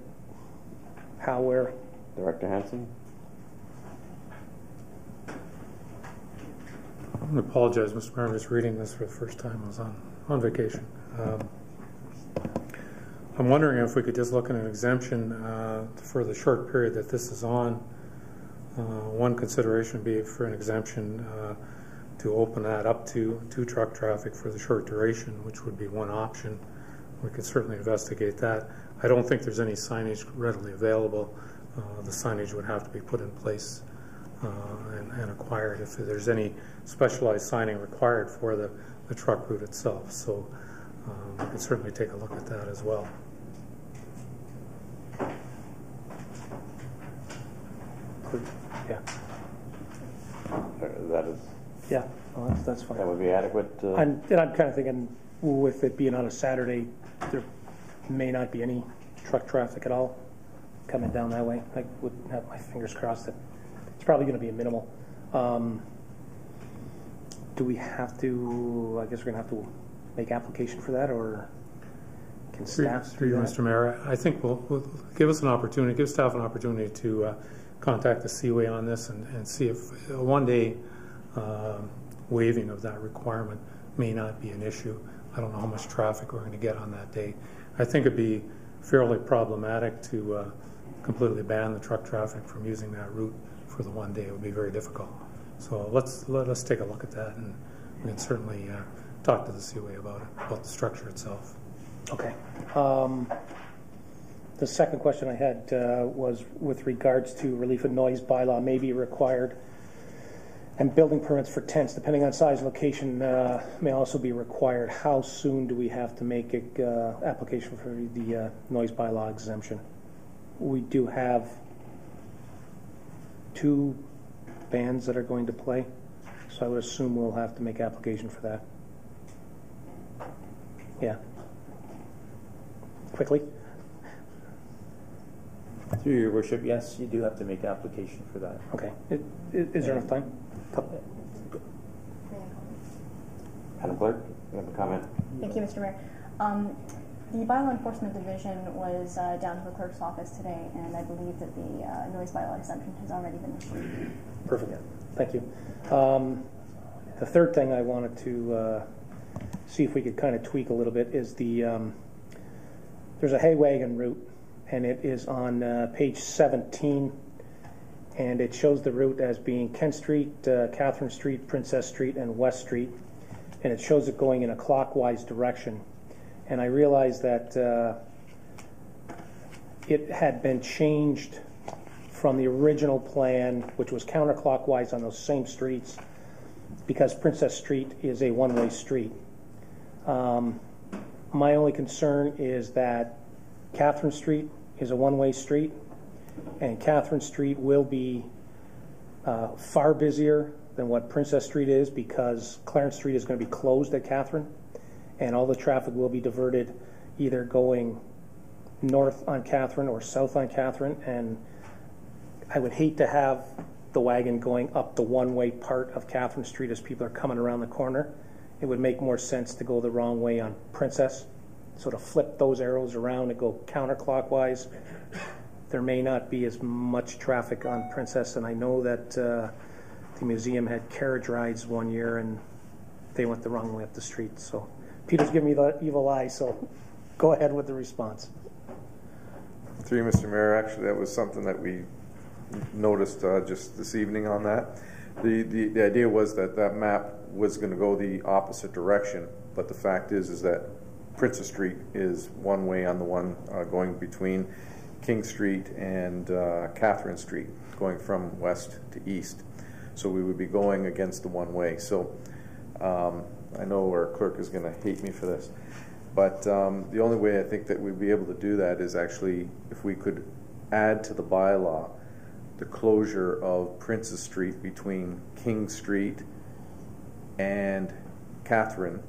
[SPEAKER 12] how, where.
[SPEAKER 4] Director Hanson.
[SPEAKER 5] I'm going to apologize, Mr. Mayor. I'm just reading this for the first time. I was on vacation. I'm wondering if we could just look at an exemption for the short period that this is on. One consideration would be for an exemption to open that up to truck traffic for the short duration, which would be one option. We could certainly investigate that. I don't think there's any signage readily available. The signage would have to be put in place and acquired if there's any specialized signing required for the truck route itself. So we could certainly take a look at that as well. Yeah.
[SPEAKER 4] That is.
[SPEAKER 12] Yeah, well, that's fine.
[SPEAKER 4] That would be adequate.
[SPEAKER 12] I'm kind of thinking, with it being on a Saturday, there may not be any truck traffic at all coming down that way. I would have my fingers crossed that it's probably going to be a minimal. Do we have to? I guess we're going to have to make application for that, or can staff do that?
[SPEAKER 5] Mr. Mayor, I think we'll give us an opportunity, give staff an opportunity to contact the Seaway on this and see if a one-day waiving of that requirement may not be an issue. I don't know how much traffic we're going to get on that day. I think it'd be fairly problematic to completely ban the truck traffic from using that route for the one day. It would be very difficult. So let us take a look at that, and we can certainly talk to the Seaway about it, about the structure itself.
[SPEAKER 12] Okay. The second question I had was with regards to relief of noise bylaw may be required, and building permits for tents, depending on size and location, may also be required. How soon do we have to make an application for the noise bylaw exemption? We do have 2 bands that are going to play, so I would assume we'll have to make application for that. Yeah. Quickly.
[SPEAKER 13] Through your worship, yes, you do have to make application for that.
[SPEAKER 12] Okay. Is there enough time?
[SPEAKER 4] Madam Clerk, you have a comment?
[SPEAKER 14] Thank you, Mr. Mayor. The bylaw enforcement division was down to the clerk's office today, and I believe that the noise bylaw exemption has already been issued.
[SPEAKER 12] Perfect. Thank you. The third thing I wanted to see if we could kind of tweak a little bit is there's a hay wagon route, and it is on page 17, and it shows the route as being Kent Street, Catherine Street, Princess Street, and West Street, and it shows it going in a clockwise direction. And I realized that it had been changed from the original plan, which was counterclockwise on those same streets, because Princess Street is a one-way street. My only concern is that Catherine Street is a one-way street, and Catherine Street will be far busier than what Princess Street is, because Clarence Street is going to be closed at Catherine, and all the traffic will be diverted either going north on Catherine or south on Catherine. And I would hate to have the wagon going up the one-way part of Catherine Street as people are coming around the corner. It would make more sense to go the wrong way on Princess, so to flip those arrows around and go counterclockwise. There may not be as much traffic on Princess, and I know that the museum had carriage rides one year and they went the wrong way up the street. So Peter's giving me the evil eye, so go ahead with the response.
[SPEAKER 15] Through you, Mr. Mayor, actually that was something that we noticed just this evening on that. The idea was that that map was going to go the opposite direction, but the fact is that Princess Street is one way on the one going between King Street and Catherine Street, going from west to east. So we would be going against the one way. So I know our clerk is going to hate me for this, but the only way I think that we'd be able to do that is actually if we could add to the bylaw the closure of Princess Street between King Street and Catherine,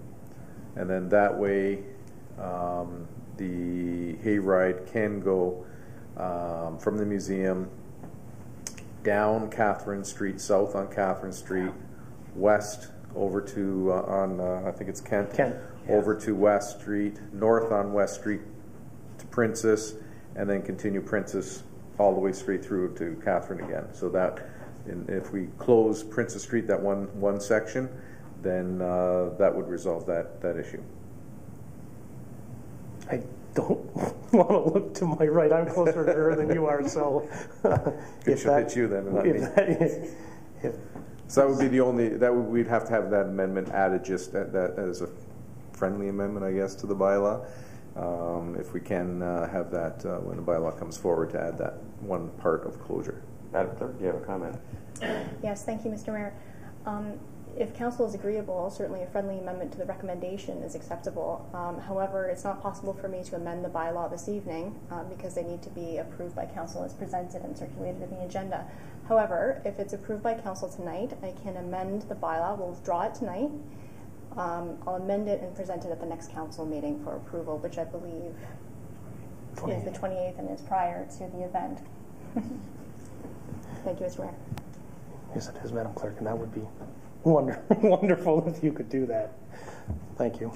[SPEAKER 15] and then that way the hayride can go from the museum down Catherine Street, south on Catherine Street, west over to I think it's Kent, over to West Street, north on West Street to Princess, and then continue Princess all the way straight through to Catherine again. So that if we close Princess Street, that one section, then that would resolve that issue.
[SPEAKER 12] I don't want to look to my right. I'm closer to her than you are, so
[SPEAKER 15] She'll hit you then, and not me. So that would be the only, we'd have to have that amendment added, just that as a friendly amendment, I guess, to the bylaw. If we can have that when the bylaw comes forward, to add that one part of closure.
[SPEAKER 4] Madam Clerk, do you have a comment?
[SPEAKER 14] Yes, thank you, Mr. Mayor. If council is agreeable, certainly a friendly amendment to the recommendation is acceptable. However, it's not possible for me to amend the bylaw this evening because they need to be approved by council as presented and circulated in the agenda. However, if it's approved by council tonight, I can amend the bylaw. We'll withdraw it tonight. I'll amend it and present it at the next council meeting for approval, which I believe is the 28th and is prior to the event. Thank you, Mr. Mayor.
[SPEAKER 12] Yes, it is, Madam Clerk, and that would be wonderful if you could do that. Thank you.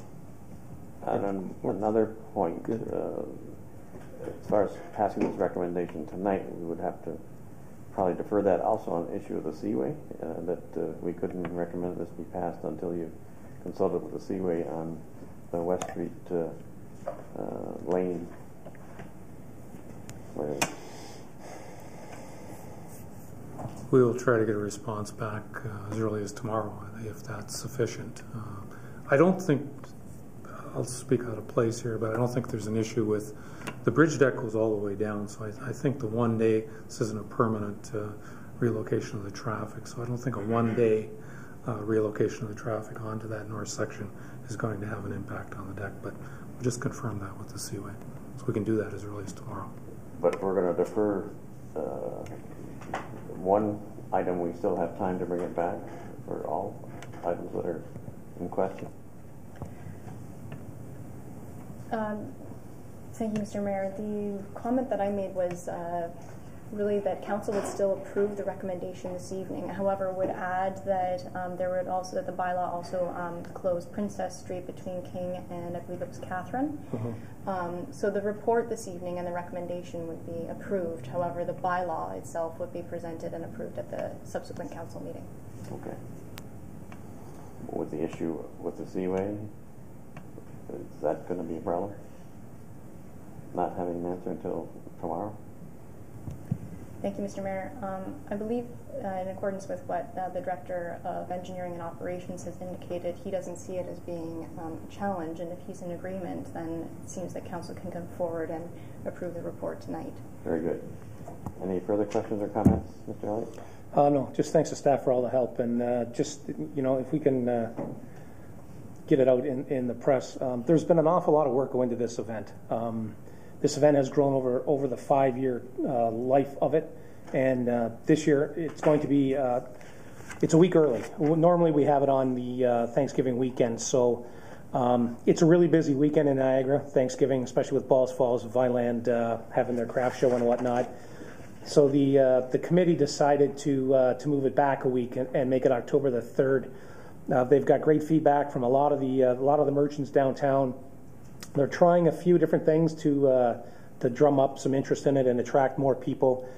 [SPEAKER 4] And on another point, as far as passing this recommendation tonight, we would have to probably defer that also on the issue of the Seaway, that we couldn't recommend this be passed until you consulted with the Seaway on the West Street lane.
[SPEAKER 5] We will try to get a response back as early as tomorrow, if that's sufficient. I don't think, I'll speak out of place here, but I don't think there's an issue with, the bridge deck goes all the way down, so I think the one day, this isn't a permanent relocation of the traffic, so I don't think a one-day relocation of the traffic onto that north section is going to have an impact on the deck, but we'll just confirm that with the Seaway. So we can do that as early as tomorrow.
[SPEAKER 4] But if we're going to defer one item, we still have time to bring it back for all items that are in question.
[SPEAKER 14] Thank you, Mr. Mayor. The comment that I made was really that council would still approve the recommendation this evening. However, would add that that the bylaw also close Princess Street between King and I believe it was Catherine. So the report this evening and the recommendation would be approved. However, the bylaw itself would be presented and approved at the subsequent council meeting.
[SPEAKER 4] Okay. What was the issue with the Seaway? Is that going to be a problem? Not having an answer until tomorrow?
[SPEAKER 14] Thank you, Mr. Mayor. I believe in accordance with what the Director of Engineering and Operations has indicated, he doesn't see it as being a challenge, and if he's in agreement, then it seems that Council can come forward and approve the report tonight.
[SPEAKER 4] Very good. Any further questions or comments, Mr. Elliott?
[SPEAKER 12] No, just thanks to staff for all the help, and just, if we can get it out in the press. There's been an awful lot of work going into this event. This event has grown over the 5-year life of it, and this year it's going to be, it's a week early. Normally we have it on the Thanksgiving weekend, so it's a really busy weekend in Niagara, Thanksgiving, especially with Balls Falls, Vineland having their craft show and whatnot. So the committee decided to move it back a week and make it October the 3rd. They've got great feedback from a lot of the merchants downtown. They're trying a few different things to drum up some interest in it and attract more people.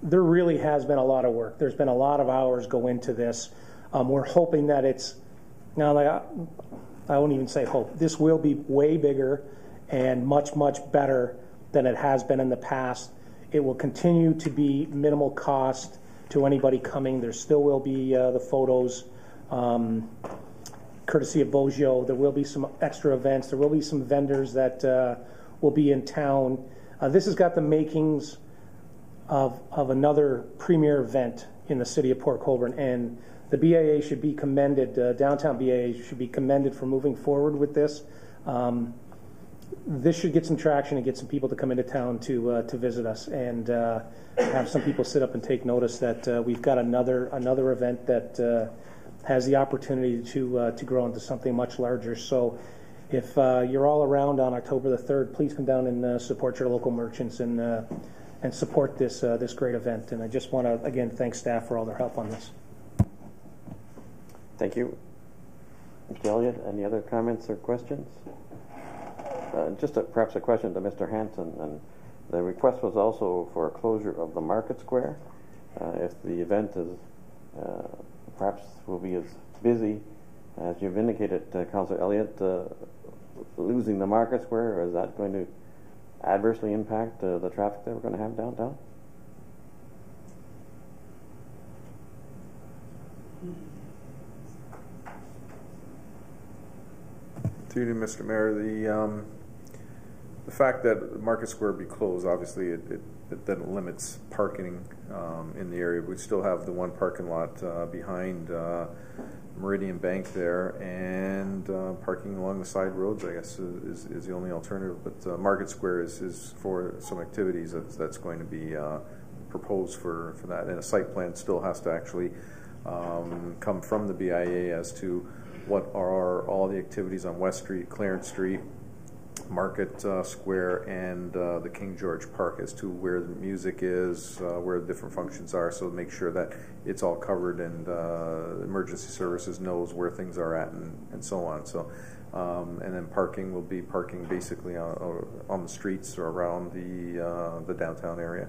[SPEAKER 12] There really has been a lot of work. There's been a lot of hours go into this. We're hoping that it's, now I won't even say hope, this will be way bigger and much, much better than it has been in the past. It will continue to be minimal cost to anybody coming. There still will be the photos, courtesy of Bogio. There will be some extra events. There will be some vendors that will be in town. This has got the makings of another premier event in the city of Port Colborne, and the BAA should be commended, downtown BAA should be commended for moving forward with this. This should get some traction and get some people to come into town to visit us, and have some people sit up and take notice that we've got another event that has the opportunity to grow into something much larger. So if you're all around on October the 3rd, please come down and support your local merchants and support this great event. And I just want to, again, thank staff for all their help on this.
[SPEAKER 4] Thank you. Mr. Elliott, any other comments or questions? Just perhaps a question to Mr. Hanson. And the request was also for a closure of the Market Square. If the event is perhaps will be as busy as you've indicated, Councillor Elliott, losing the Market Square, or is that going to adversely impact the traffic that we're going to have downtown?
[SPEAKER 15] Through you, Mr. Mayor, the fact that Market Square be closed, obviously it then limits parking in the area. We still have the one parking lot behind Meridian Bank there, and parking along the side roads, I guess, is the only alternative. But Market Square is for some activities that's going to be proposed for that, and a site plan still has to actually come from the BIA as to what are all the activities on West Street, Clarence Street, Market Square, and the King George Park, as to where the music is, where the different functions are, so make sure that it's all covered and emergency services knows where things are at and so on. So, and then parking will be parking basically on the streets or around the downtown area,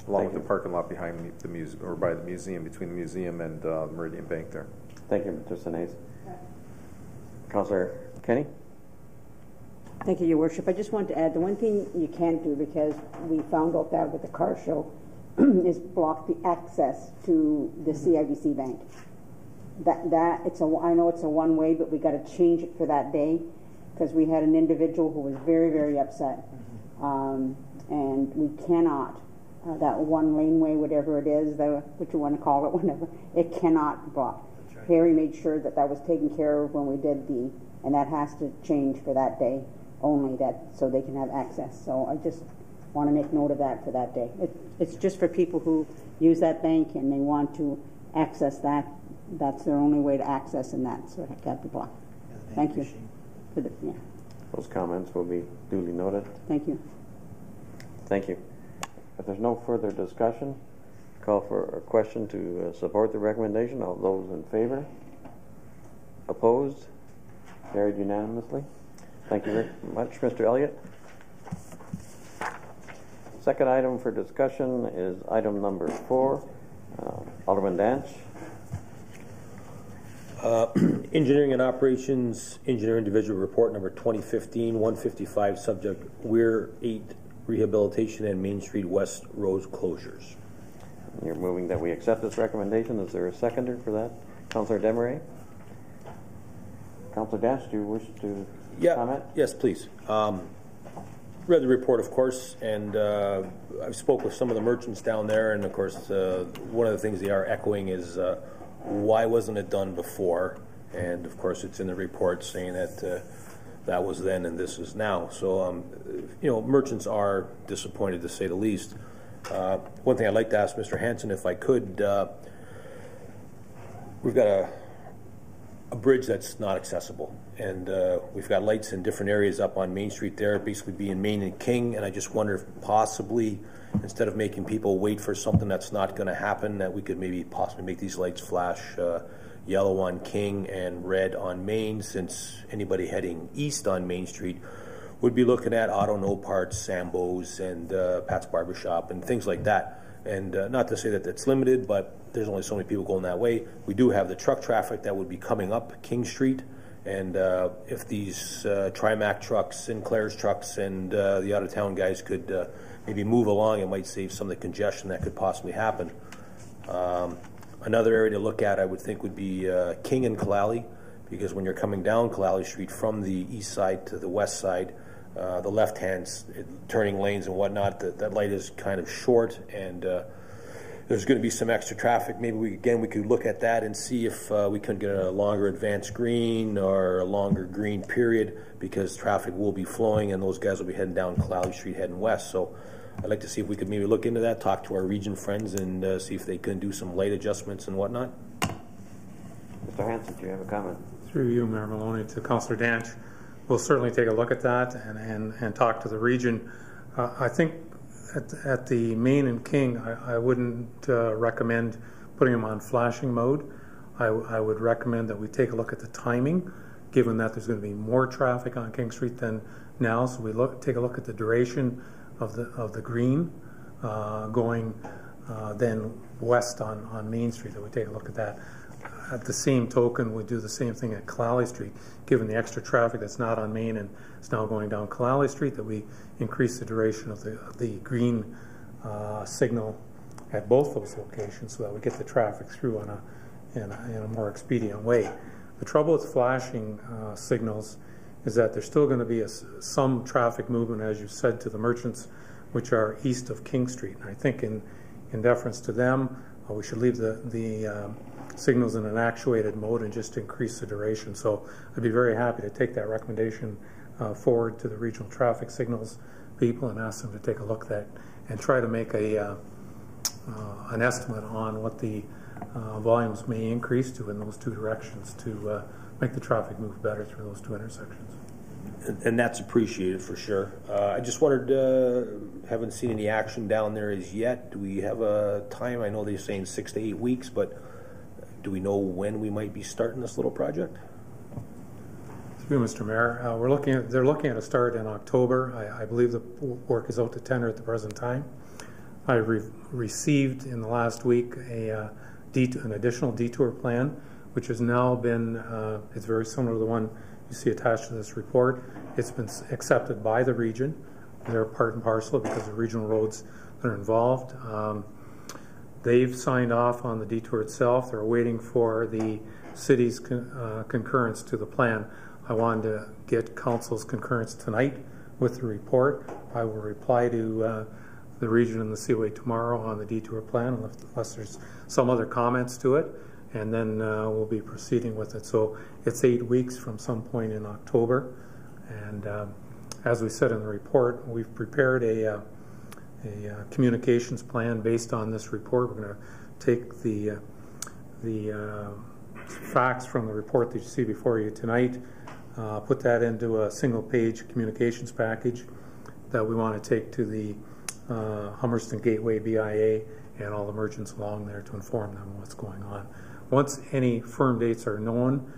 [SPEAKER 15] along with the parking lot behind the museum, or by the museum, between the museum and Meridian Bank there.
[SPEAKER 4] Thank you, Mr. Sinise. Councillor Kenny?
[SPEAKER 16] Thank you, Your Worship. I just want to add the one thing you can't do, because we found out that with the car show, is block the access to the CIBC bank. I know it's a one-way, but we got to change it for that day, because we had an individual who was very, very upset, and we cannot. That one laneway, whatever it is, what you want to call it, whatever, it cannot block. Right. Harry made sure that was taken care of when we did and that has to change for that day only, so they can have access. So I just want to make note of that for that day. It's just for people who use that bank and they want to access that. That's their only way to access in that, so it can't be blocked. Thank you.
[SPEAKER 4] Those comments will be duly noted.
[SPEAKER 16] Thank you.
[SPEAKER 4] Thank you. If there's no further discussion, call for a question to support the recommendation. All those in favor? Opposed? Carried unanimously. Thank you very much, Mr. Elliott. Second item for discussion is item number 4. Alderman Danch.
[SPEAKER 17] Engineering and Operations Engineer Individual Report number 2015-155, subject Weir 8 Rehabilitation and Main Street West Road closures.
[SPEAKER 4] You're moving that we accept this recommendation. Is there a seconder for that? Councillor Desmarais? Councillor Danch, do you wish to comment?
[SPEAKER 17] Yes, please. Read the report, of course, and I spoke with some of the merchants down there, and of course one of the things they are echoing is why wasn't it done before? And of course it's in the report saying that that was then and this is now. So you know, merchants are disappointed, to say the least. One thing I'd like to ask Mr. Hanson, if I could, we've got a bridge that's not accessible, and we've got lights in different areas up on Main Street there, basically being Main and King, and I just wonder if possibly instead of making people wait for something that's not going to happen, that we could maybe possibly make these lights flash yellow on King and red on Main, since anybody heading east on Main Street would be looking at Auto No Parts, Sambo's, and Pat's Barbershop and things like that. And not to say that it's limited, but there's only so many people going that way. We do have the truck traffic that would be coming up King Street, and if these Trimac trucks, Sinclair's trucks, and the out-of-town guys could maybe move along, it might save some of the congestion that could possibly happen. Another area to look at, I would think, would be King and Kalali, because when you're coming down Kalali Street from the east side to the west side, the left-hand turning lanes and whatnot, that light is kind of short, and there's going to be some extra traffic. Maybe we could look at that and see if we can get a longer advanced green or a longer green period, because traffic will be flowing and those guys will be heading down Kalali Street heading west. So I'd like to see if we could maybe look into that, talk to our region friends, and see if they can do some light adjustments and whatnot.
[SPEAKER 4] Mr. Hanson, do you have a comment?
[SPEAKER 5] Through you, Mayor Maloney, to Councillor Danch. We'll certainly take a look at that and talk to the region. I think at the Main and King, I wouldn't recommend putting them on flashing mode. I would recommend that we take a look at the timing, given that there's going to be more traffic on King Street than now. So we take a look at the duration of the green going then west on Main Street. That we take a look at that. At the same token, we do the same thing at Kalali Street, given the extra traffic that's not on Main and it's now going down Kalali Street, that we increase the duration of the green signal at both those locations, so that we get the traffic through in a more expedient way. The trouble with flashing signals is that there's still going to be some traffic movement, as you said, to the merchants which are east of King Street. And I think in deference to them, we should leave the signals in an actuated mode and just increase the duration. So I'd be very happy to take that recommendation forward to the regional traffic signals people and ask them to take a look at that and try to make an estimate on what the volumes may increase to in those two directions to make the traffic move better through those two intersections.
[SPEAKER 17] And that's appreciated for sure. I just wondered, haven't seen any action down there as yet. Do we have a time? I know they're saying 6 to 8 weeks, but do we know when we might be starting this little project?
[SPEAKER 5] Through Mr. Mayor, they're looking at a start in October. I believe the work is out to tender at the present time. I received in the last week an additional detour plan, which has now been, it's very similar to the one you see attached to this report. It's been accepted by the region. They're part and parcel because of regional roads that are involved. They've signed off on the detour itself. They're waiting for the city's concurrence to the plan. I wanted to get council's concurrence tonight with the report. I will reply to the region and the COA tomorrow on the detour plan, unless there's some other comments to it, and then we'll be proceeding with it. So it's 8 weeks from some point in October, and as we said in the report, we've prepared a communications plan based on this report. We're going to take the facts from the report that you see before you tonight, put that into a single-page communications package that we want to take to the Hummerston Gateway BIA, and all the merchants along there to inform them what's going on. Once any firm dates are known,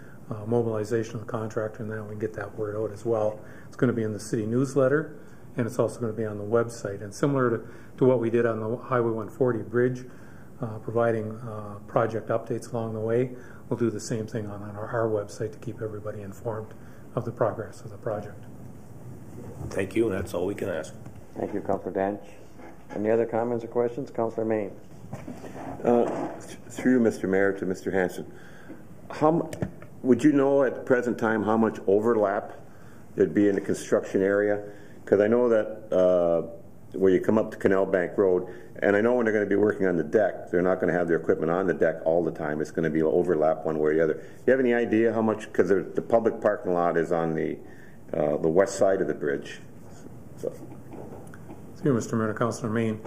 [SPEAKER 5] mobilization of the contractor, and then we can get that word out as well. It's going to be in the city newsletter, and it's also going to be on the website. And similar to what we did on the Highway 140 bridge, providing project updates along the way, we'll do the same thing on our website to keep everybody informed of the progress of the project.
[SPEAKER 17] Thank you, and that's all we can ask.
[SPEAKER 4] Thank you, Councillor Danch. Any other comments or questions? Councillor Main.
[SPEAKER 9] Through Mr. Mayor to Mr. Hanson, would you know at the present time how much overlap there'd be in the construction area? Because I know that where you come up to Canal Bank Road, and I know when they're going to be working on the deck, they're not going to have their equipment on the deck all the time. It's going to be overlap one way or the other. Do you have any idea how much? Because the public parking lot is on the west side of the bridge. So.
[SPEAKER 5] Through Mr. Mayor, Councillor Main,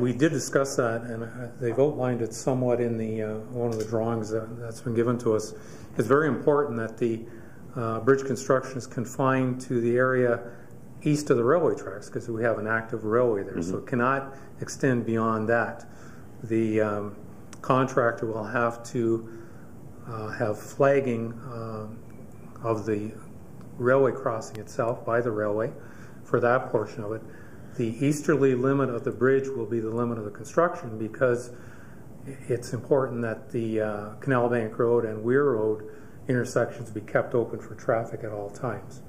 [SPEAKER 5] we did discuss that, and they've outlined it somewhat in the one of the drawings that's been given to us. It's very important that the bridge construction is confined to the area east of the railway tracks, because we have an active railway there, so it cannot extend beyond that. The contractor will have to have flagging of the railway crossing itself by the railway for that portion of it. The easterly limit of the bridge will be the limit of the construction, because it's important that the Canal Bank Road and Weir Road intersections be kept open for traffic at all times.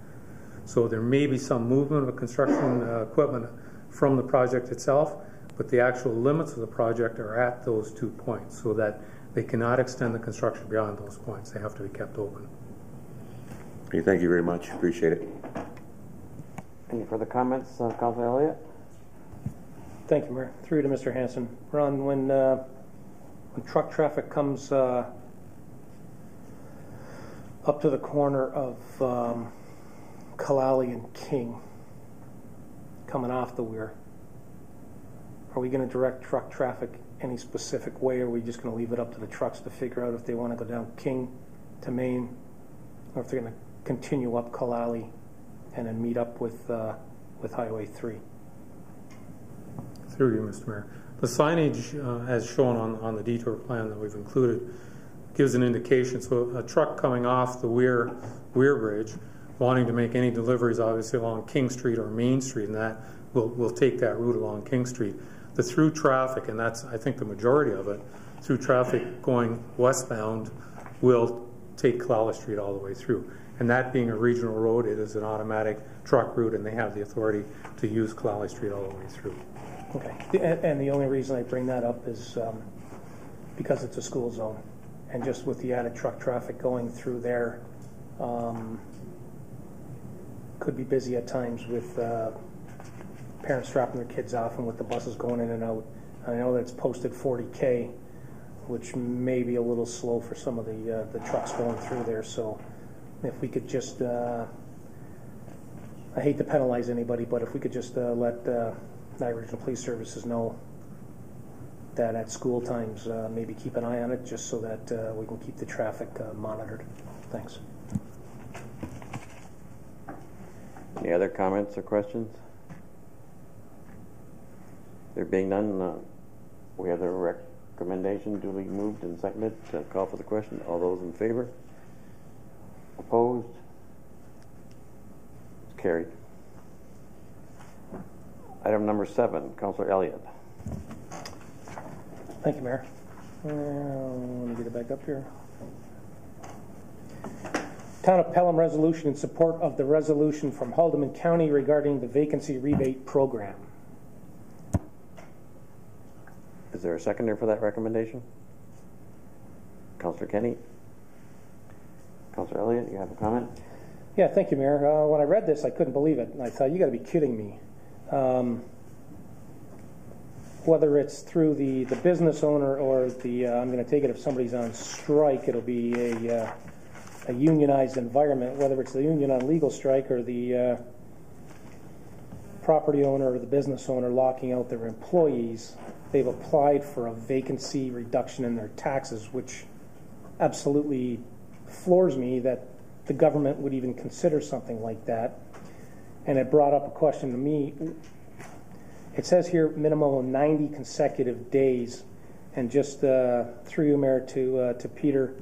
[SPEAKER 5] So there may be some movement of construction equipment from the project itself, but the actual limits of the project are at those 2 points, so that they cannot extend the construction beyond those points. They have to be kept open.
[SPEAKER 9] Okay, thank you very much. Appreciate it.
[SPEAKER 4] Any further comments, Councillor Elliott?
[SPEAKER 12] Thank you, Mayor. Through to Mr. Hanson. Ron, when truck traffic comes up to the corner of Kalali and King, coming off the Weir, are we going to direct truck traffic any specific way, or are we just going to leave it up to the trucks to figure out if they want to go down King to Maine, or if they're going to continue up Kalali and then meet up with Highway 3?
[SPEAKER 5] Through you, Mr. Mayor. The signage, as shown on the detour plan that we've included, gives an indication. So a truck coming off the Weir Bridge, wanting to make any deliveries, obviously along King Street or Main Street, and that will take that route along King Street. The through traffic, and that's I think the majority of it, through traffic going westbound will take Kalali Street all the way through. And that being a regional road, it is an automatic truck route, and they have the authority to use Kalali Street all the way through.
[SPEAKER 12] Okay, and the only reason I bring that up is because it's a school zone, and just with the added truck traffic going through there, could be busy at times with parents dropping their kids off and with the buses going in and out. I know that it's posted 40K, which may be a little slow for some of the trucks going through there. So if we could just, I hate to penalize anybody, but if we could just let Niagara Regional Police Services know that at school times, maybe keep an eye on it, just so that we can keep the traffic monitored. Thanks.
[SPEAKER 4] Any other comments or questions? There being none, we have the recommendation duly moved and seconded to call for the question. All those in favor? Opposed? It's carried. Item number 7, Councillor Elliott.
[SPEAKER 12] Thank you, Mayor. Let me get it back up here. Town of Pelham resolution in support of the resolution from Haldimand County regarding the vacancy rebate program.
[SPEAKER 4] Is there a seconder for that recommendation? Councillor Kenny. Councillor Elliott, you have a comment?
[SPEAKER 12] Yeah, thank you, Mayor. When I read this, I couldn't believe it. And I thought, you got to be kidding me. Whether it's through the business owner or the, I'm going to take it if somebody's on strike, it'll be a unionized environment, whether it's the union on legal strike or the property owner or the business owner locking out their employees. They've applied for a vacancy reduction in their taxes, which absolutely floors me that the government would even consider something like that. And it brought up a question to me. It says here minimum of 90 consecutive days. And just through you, Mayor, to Peter,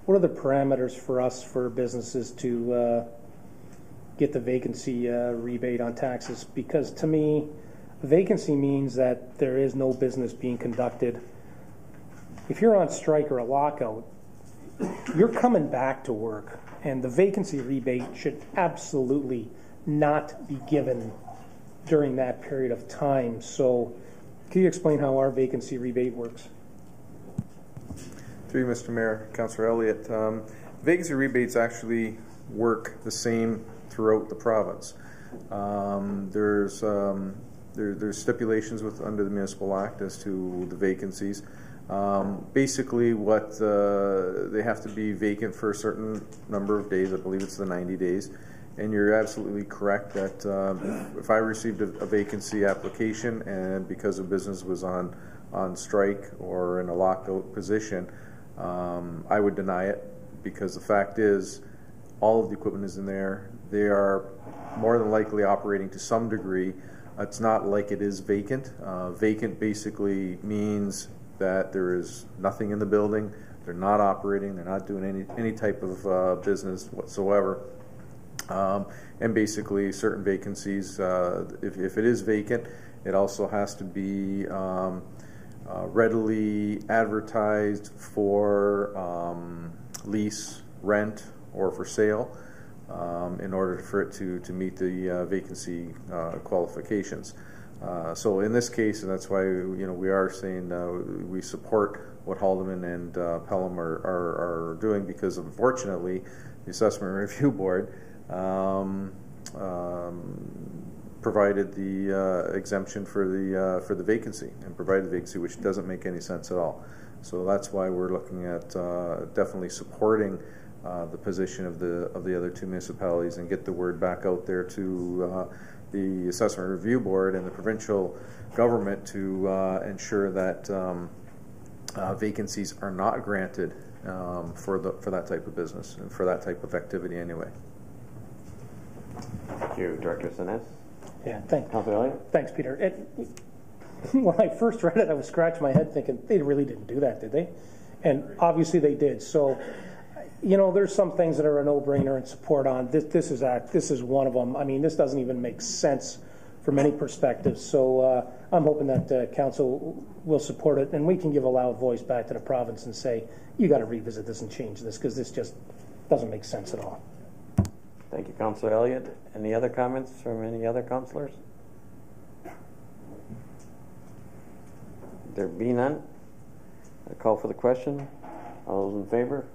[SPEAKER 12] what are the parameters for us, for businesses to get the vacancy rebate on taxes? Because to me, vacancy means that there is no business being conducted. If you're on strike or a lockout, you're coming back to work, and the vacancy rebate should absolutely not be given during that period of time. So can you explain how our vacancy rebate works?
[SPEAKER 15] Through you, Mr. Mayor, Councillor Elliott, vacancy rebates actually work the same throughout the province. There's stipulations under the Municipal Act as to the vacancies. Basically, what they have to be vacant for a certain number of days. I believe it's the 90 days. And you're absolutely correct that if I received a vacancy application and because a business was on strike or in a locked-out position, I would deny it, because the fact is all of the equipment is in there. They are more than likely operating to some degree. It's not like it is vacant. Vacant basically means that there is nothing in the building. They're not operating. They're not doing any type of business whatsoever. And basically certain vacancies, if it is vacant, it also has to be readily advertised for lease, rent, or for sale in order for it to meet the vacancy qualifications. So in this case, and that's why we are saying we support what Haldeman and Pelham are doing, because unfortunately the Assessment Review Board provided the exemption for the vacancy, and provided the vacancy, which doesn't make any sense at all. So that's why we're looking at definitely supporting the position of the other two municipalities, and get the word back out there to the Assessment Review Board and the provincial government to ensure that vacancies are not granted for that type of business and for that type of activity anyway.
[SPEAKER 4] Thank you, Director Sinnes.
[SPEAKER 12] Yeah, thanks, Peter. When I first read it, I was scratching my head thinking, they really didn't do that, did they? And obviously they did. So, there's some things that are a no-brainer and support on. This is one of them. I mean, this doesn't even make sense from any perspective. So I'm hoping that council will support it, and we can give a loud voice back to the province and say, you got to revisit this and change this, because this just doesn't make sense at all.
[SPEAKER 4] Thank you, Councillor Elliott. Any other comments from any other councillors? There be none, I call for the question. All those in favor?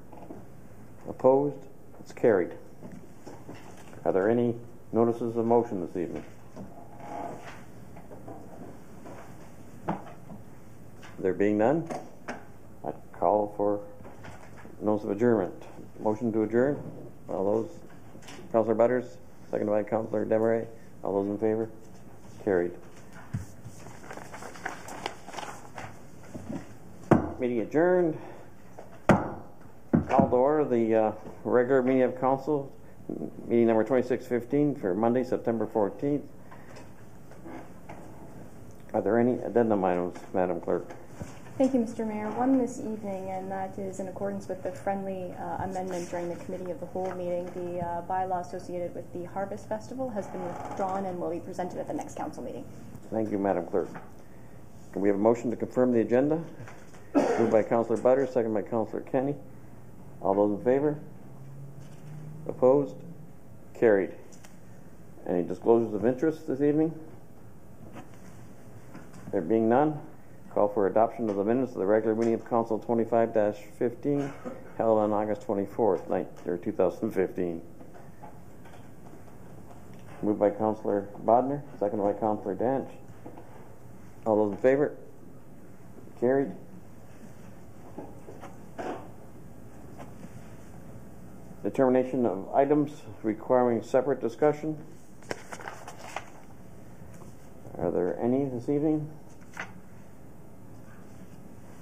[SPEAKER 4] Opposed? It's carried. Are there any notices of motion this evening? There being none, I call for notice of adjournment. Motion to adjourn. All those, Councillor Butters, seconded by Councillor Desmarais. All those in favor? Carried. Meeting adjourned. Call to order the regular meeting of council, meeting number 2615 for Monday, September 14th. Are there any addendum items, Madam Clerk?
[SPEAKER 14] Thank you, Mr. Mayor. One this evening, and that is in accordance with the friendly amendment during the Committee of the Whole meeting. The bylaw associated with the Harvest Festival has been withdrawn and will be presented at the next council meeting.
[SPEAKER 4] Thank you, Madam Clerk. Can we have a motion to confirm the agenda? Moved by Councillor Butters, second by Councillor Kenny. All those in favor? Opposed? Carried. Any disclosures of interest this evening? There being none, call for adoption of the minutes of the regular meeting of Council 25-15 held on August 24th, 2015. Moved by Councillor Bodner, second by Councillor Danch. All those in favor? Carried. Determination of items requiring separate discussion. Are there any this evening?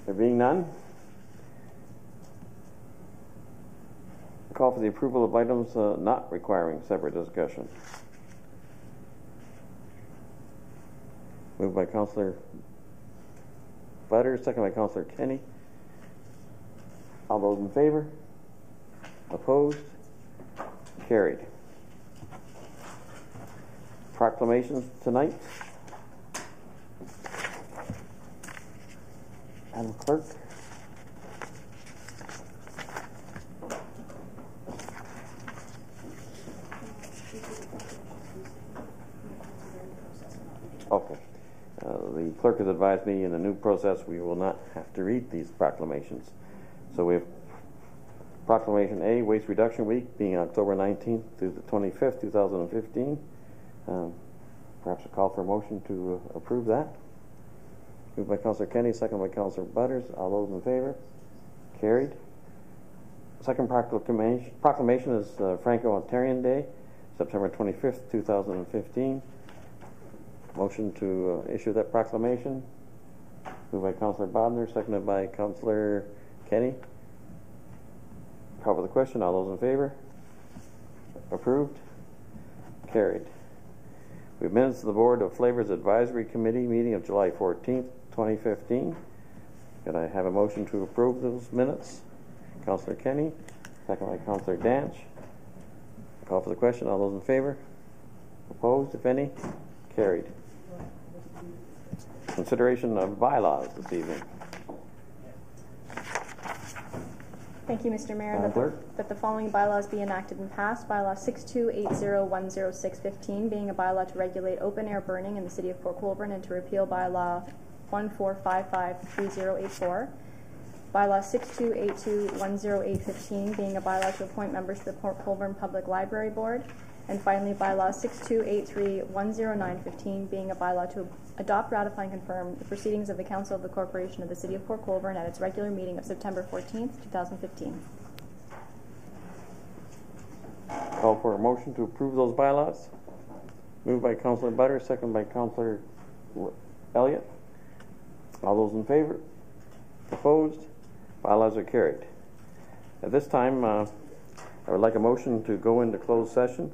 [SPEAKER 4] There being none, call for the approval of items not requiring separate discussion. Moved by Councillor Butters, second by Councillor Kenny. All those in favor? Opposed? Carried. Proclamations tonight. Madam Clerk. Okay. The clerk has advised me in the new process we will not have to read these proclamations. So we have Proclamation A, Waste Reduction Week, being October 19th through the 25th, 2015. Perhaps a call for a motion to approve that. Moved by Councillor Kenny, second by Councillor Butters. All those in favor? Carried. Second proclamation is Franco-Ontarian Day, September 25th, 2015. Motion to issue that proclamation. Moved by Councillor Bodner, seconded by Councillor Kenny. Call for the question. All those in favor? Approved. Carried. We have minutes of the Board of Flavors Advisory Committee meeting of July 14th, 2015. Could I have a motion to approve those minutes? Councillor Kenny, second by Councillor Danch. Call for the question. All those in favor? Opposed, if any? Carried. Consideration of bylaws this evening.
[SPEAKER 14] Thank you, Mr. Mayor.
[SPEAKER 4] Madam
[SPEAKER 14] That the following bylaws be enacted and passed. Bylaw 628010615, being a bylaw to regulate open-air burning in the city of Port Colborne and to repeal bylaw 14553084. Bylaw 628210815, being a bylaw to appoint members to the Port Colborne Public Library Board. And finally, bylaw 628310915, being a bylaw to adopt, ratify, and confirm the proceedings of the Council of the Corporation of the City of Port Colborne at its regular meeting of September 14th, 2015.
[SPEAKER 4] Call for a motion to approve those bylaws. Moved by Councillor Butters, second by Councillor Elliott. All those in favor? Opposed? Bylaws are carried. At this time, I would like a motion to go into closed session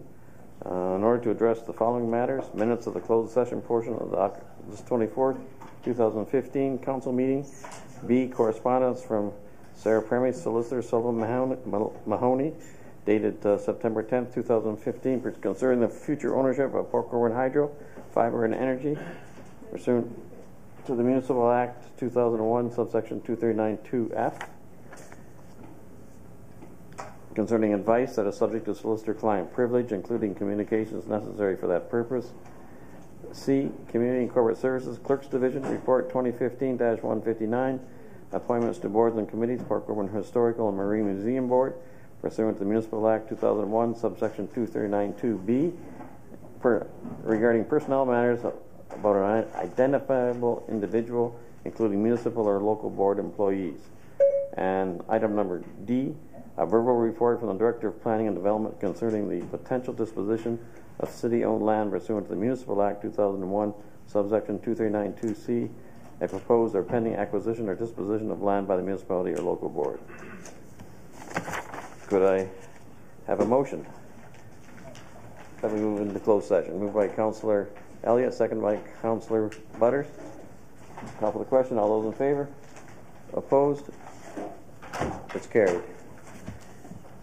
[SPEAKER 4] in order to address the following matters. Minutes of the closed session portion of the August 24th, 2015 council meeting. B, correspondence from Sarah Premise, Solicitor Sullivan Mahoney, dated September 10th, 2015, concerning the future ownership of Port Colborne Hydro, Fiber and Energy, pursuant to the Municipal Act 2001, subsection 2392F. Concerning advice that is subject to solicitor-client privilege, including communications necessary for that purpose. C, Community and Corporate Services Clerks Division, Report 2015-159, appointments to boards and committees, Port Colborne Historical and Marine Museum Board, pursuant to the Municipal Act 2001, subsection 2392B, regarding personnel matters about an identifiable individual, including municipal or local board employees. And item number D, a verbal report from the Director of Planning and Development concerning the potential disposition of city-owned land pursuant to the Municipal Act 2001, subsection 2392C, a proposed or pending acquisition or disposition of land by the municipality or local board. Could I have a motion that we move into closed session? Moved by Councillor Elliott, second by Councillor Butters. Call for the question. All those in favor? Opposed? It's carried.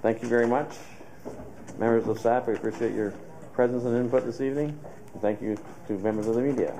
[SPEAKER 4] Thank you very much. Members of staff, we appreciate your presence and input this evening. Thank you to members of the media.